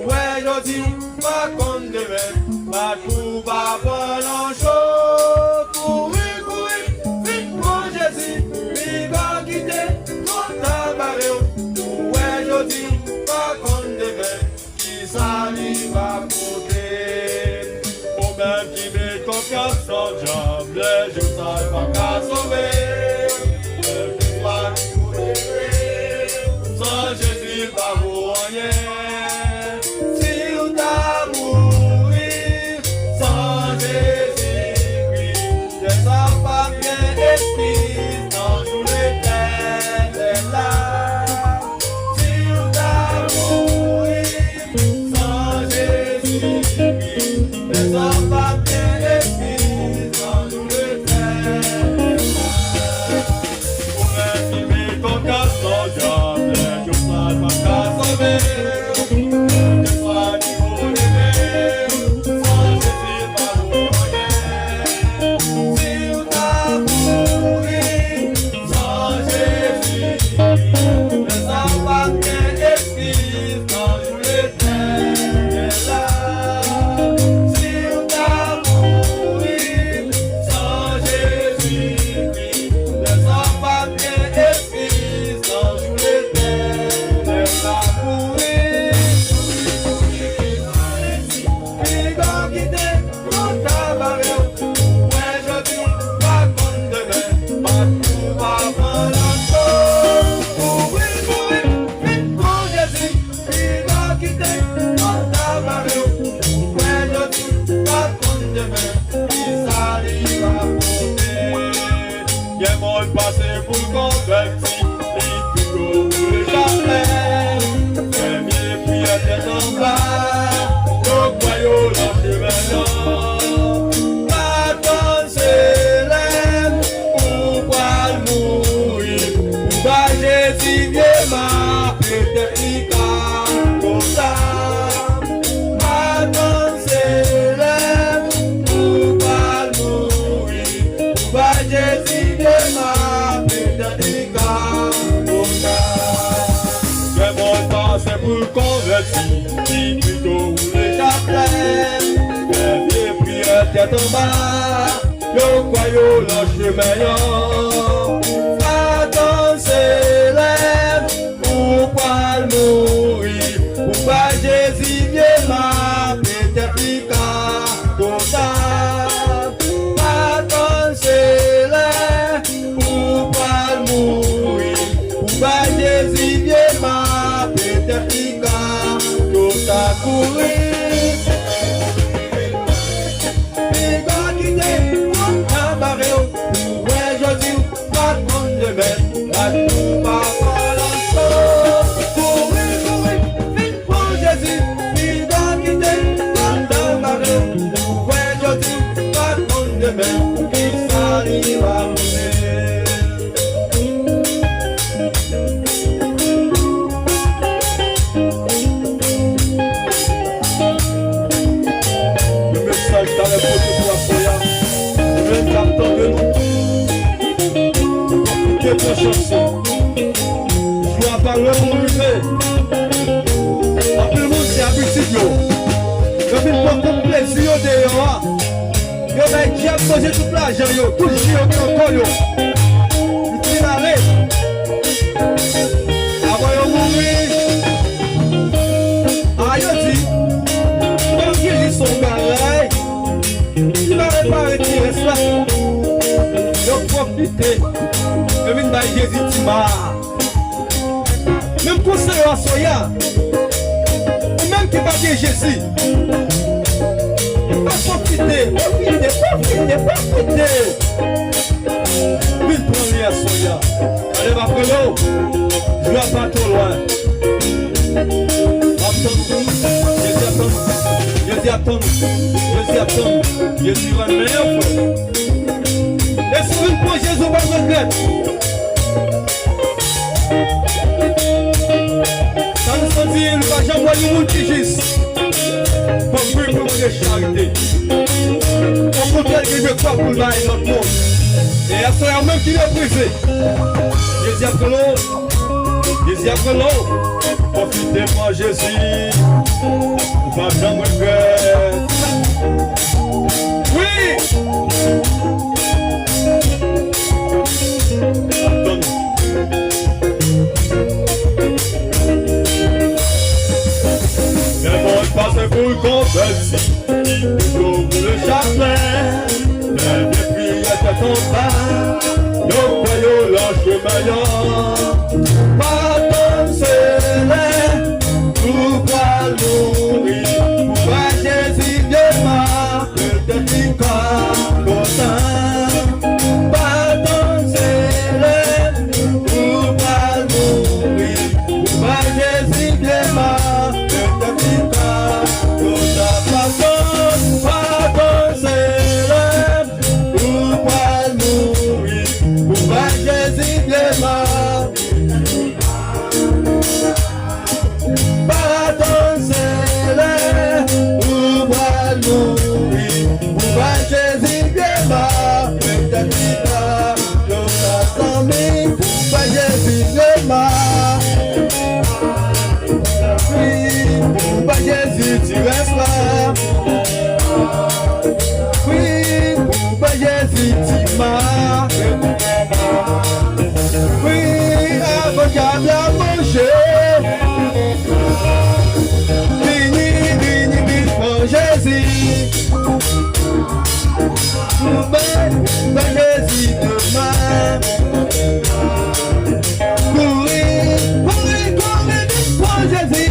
Ouais, je dis, pas qu'on devait, pas tout, pas prendre en chaud. Courir, courir, vite, mon Jésus, il va quitter, tout tabaré. Ouais, je dis, pas qu'on devait, qui s'allie va porter. Au même qui met confiance en Dieu, les jours ça va qu'à sauver. Le pas nous aimer, sans Jésus, pas vous rien. Tête en bas, yo quoi yo lâche meilleur. demain, qui s'arrive à le message dans les potes pour la soya, le même carton de nous. Écoutez ta chanson, je dois parler pour lui. En plus, nous, c'est habitude. Je vais me faire plaisir dehors. Je vais déjà poser toute l'argent, tout le jour encore. Je suis l'arrêt. Avant de mourir, je dis, quand ils sont pareils, il va réparer qui reste là. Je profite. Je viens de Jésus, même conseil à Soya. Même qui va dire Jésus. Pas profiter. Vite prendre à Soya. Allez, va prendre l'eau. Je vais pas trop loin. Attends. Je dis le meilleur frère. Et sur une fois Jésus va regretter. Ça nous sent dire, il va jamais voir le monde qui gisse. Pour plus pour de charité. Au contraire que je crois pour là et notre monde. Et à ce même qui est brisé. Jésus après l'eau. Profitez-moi Jésus. On va jamais regretter. Oui. Passez pour le complexe, il ouvre le jardin, les vieux priettes à ton bas, nos voyons l'ange meilleur. Pardonne-les, pour pas mourir, pour pas Jésus de ma, peut-être pas content. Pardonne-les, pour pas mourir, pour pas Jésus de ma. Jésus, tu restes là. Oui, pour Jésus, tu m'as. Oui, avocable à manger. Vini, pour Jésus. Pour Jésus, demain. Courir, pour Jésus.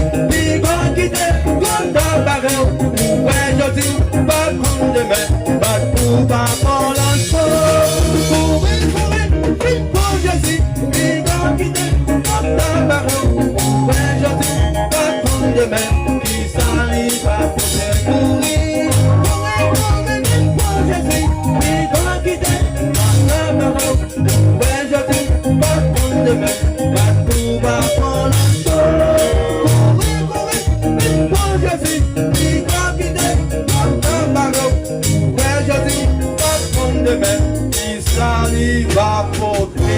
Ouais, je dis, pas comme demain, pas pour pas pour l'enfant. Courir, pour Jésus, il va quitter comme ta parole. Ouais, je dis, pas comme demain, qui s'arrive à faire courir. Pour Jésus, il va quitter comme ta parole. Ouais, je dis, pas comme demain, pas pour pas pour l'enfant. Jésus, il va quitter notre barreau. Ouais, Jésus, pas comme demain, il s'arrive à porter.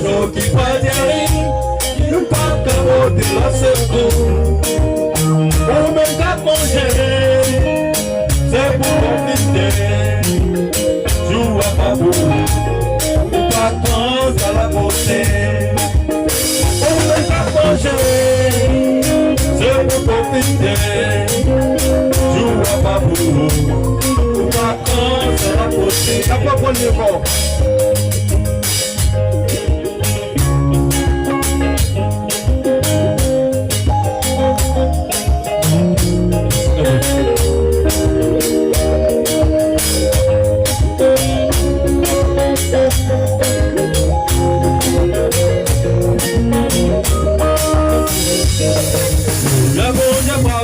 Yo qui va dire, nous pas de la seconde. On me garde manger, c'est pour profiter. Joue à ma boue. À la beauté, on ne va manger, c'est pour profiter, joue à ma boue, pour vacances à la beauté, à quoi bon niveau.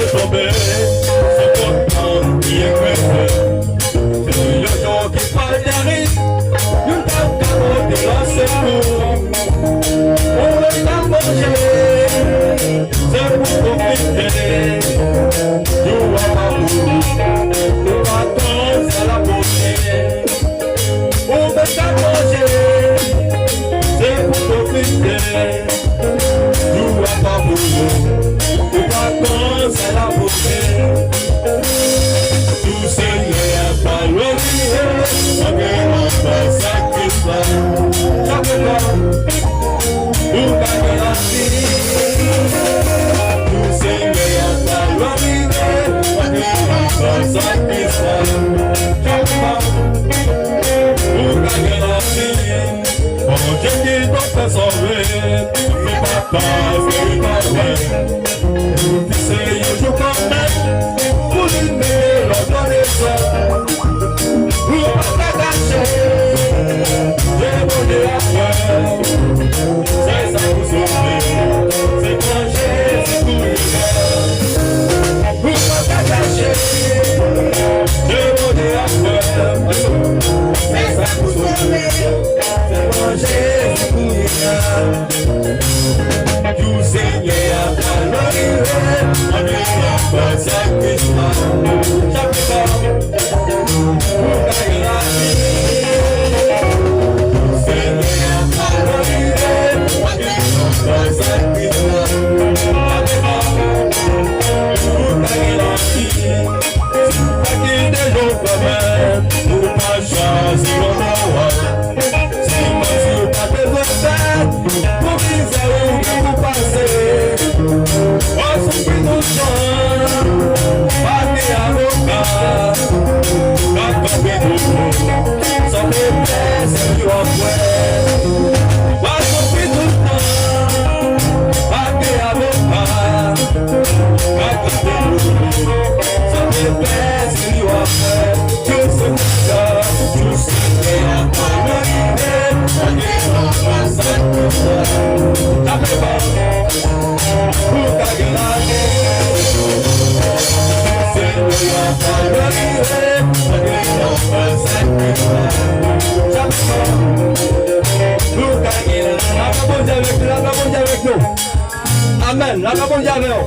tomber, c'est content qui est prêt. C'est le jour qui parle derrière, nous t'avons de lancer pour. On veut la manger, c'est pour profiter. Nous avons nous partons à la beauté. On veut la manger, c'est pour profiter. Nous avons nous partons à la beauté. Tout Seigneur par l'origine, on demande pas sacrifice. Chaque fois, nous gagnons la vie. Tout Seigneur par l'origine, on demande pas sacrifice. Chaque fois, nous gagnons la vie. Bon Dieu qui doit te sauver, fais pas peur, fais pas peur. C'est un jour quand même. Pour l'aimer, l'ordre des hommes. Pour pas t'attacher, j'ai volé la peur. C'est ça pour sauver, c'est quand Jésus pour le faire. Pour pas t'attacher, j'ai volé la peur. C'est ça pour sauver, c'est quand Jésus pour le faire. Tout Seigneur a valoré, on lui a fait sacrifice. Chaque fois, pour gagner la vie. Tout Seigneur a valoré, on lui a fait sacrifice. Chaque fois, pour gagner la vie. Pas qu'il des jours quand même, pour pas choisir mon roi. Si moi je pas besoin de faire, pour viser ou pour passer. On s'oublie tout ça, pas des avocats. Pas tomber de vous, sans les blesses et du après. On s'oublie tout ça, pas des avocats. Pas tomber de vous, sans les blesses et du après. Tout ce que ça, tout ce qui est à part de l'idée, on est en face à tout ça. Jamais pas. Pour gagner la vie, c'est le temps de vivre, on est en face à tout ça. Jamais pas. Pour gagner la vie, la bonne avec nous. Amen, la bonne avec nous.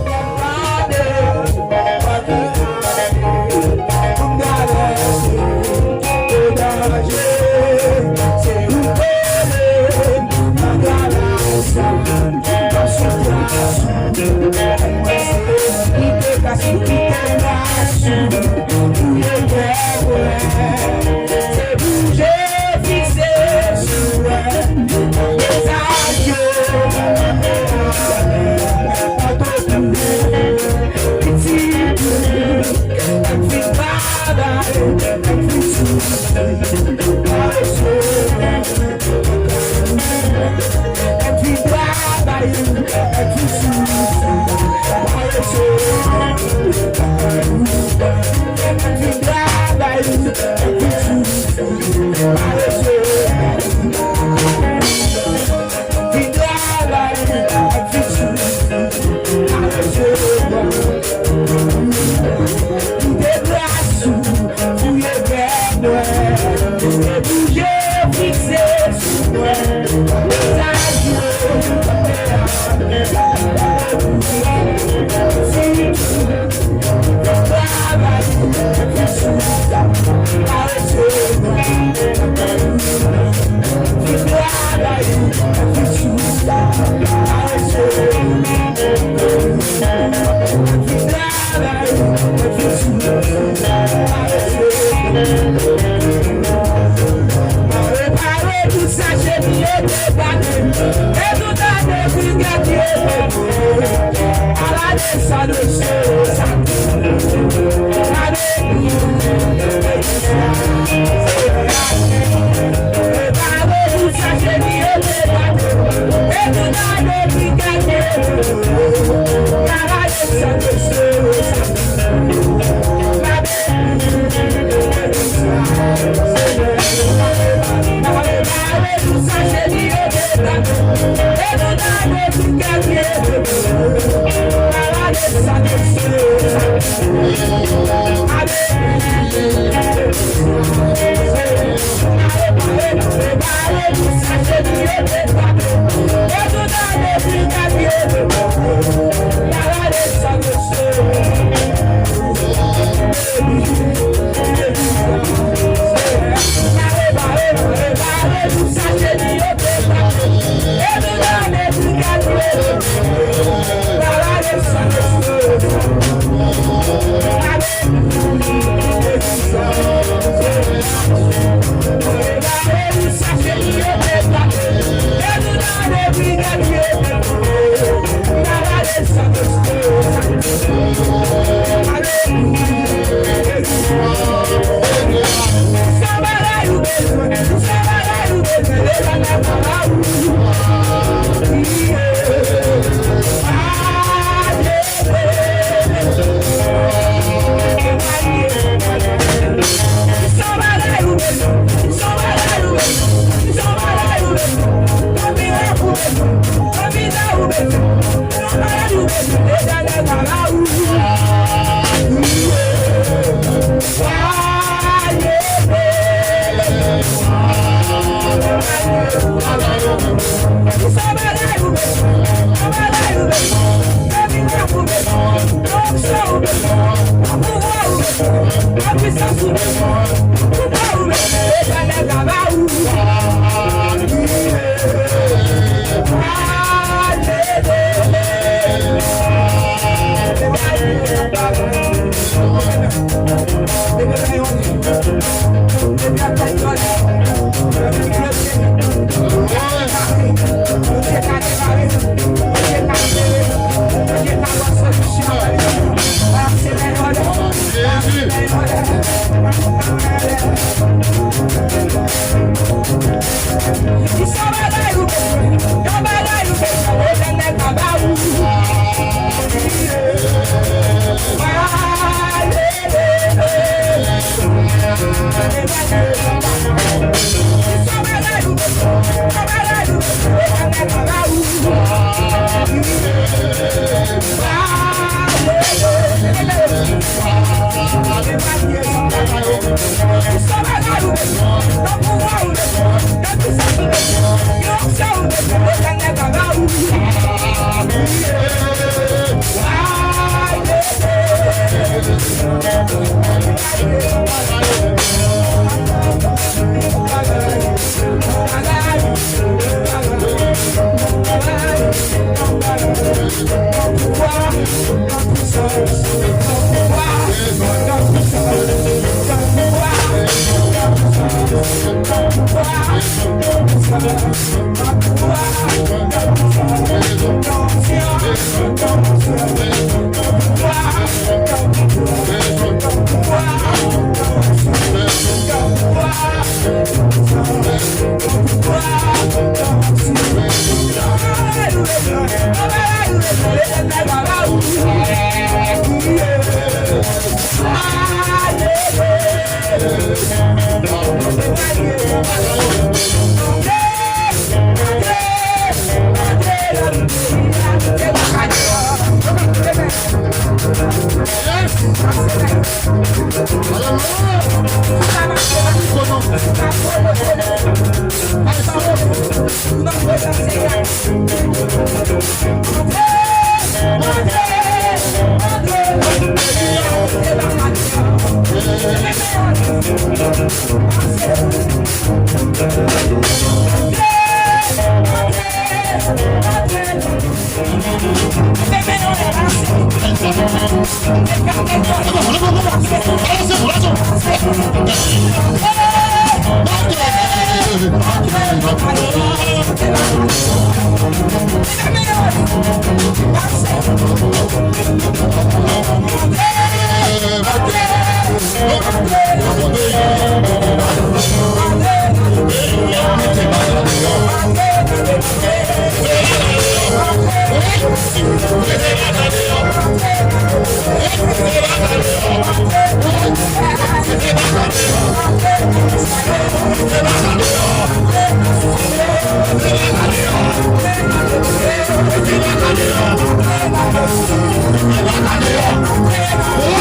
Sacrifice. Thank you.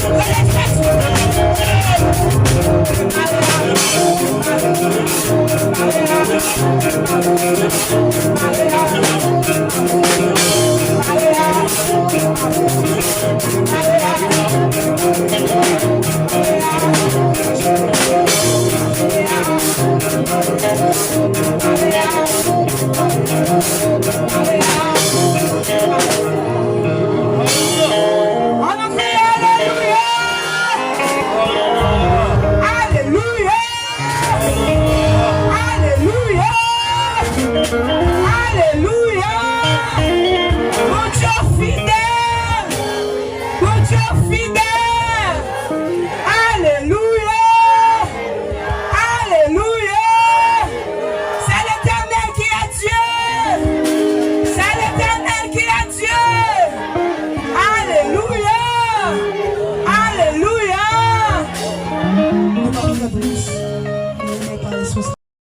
Let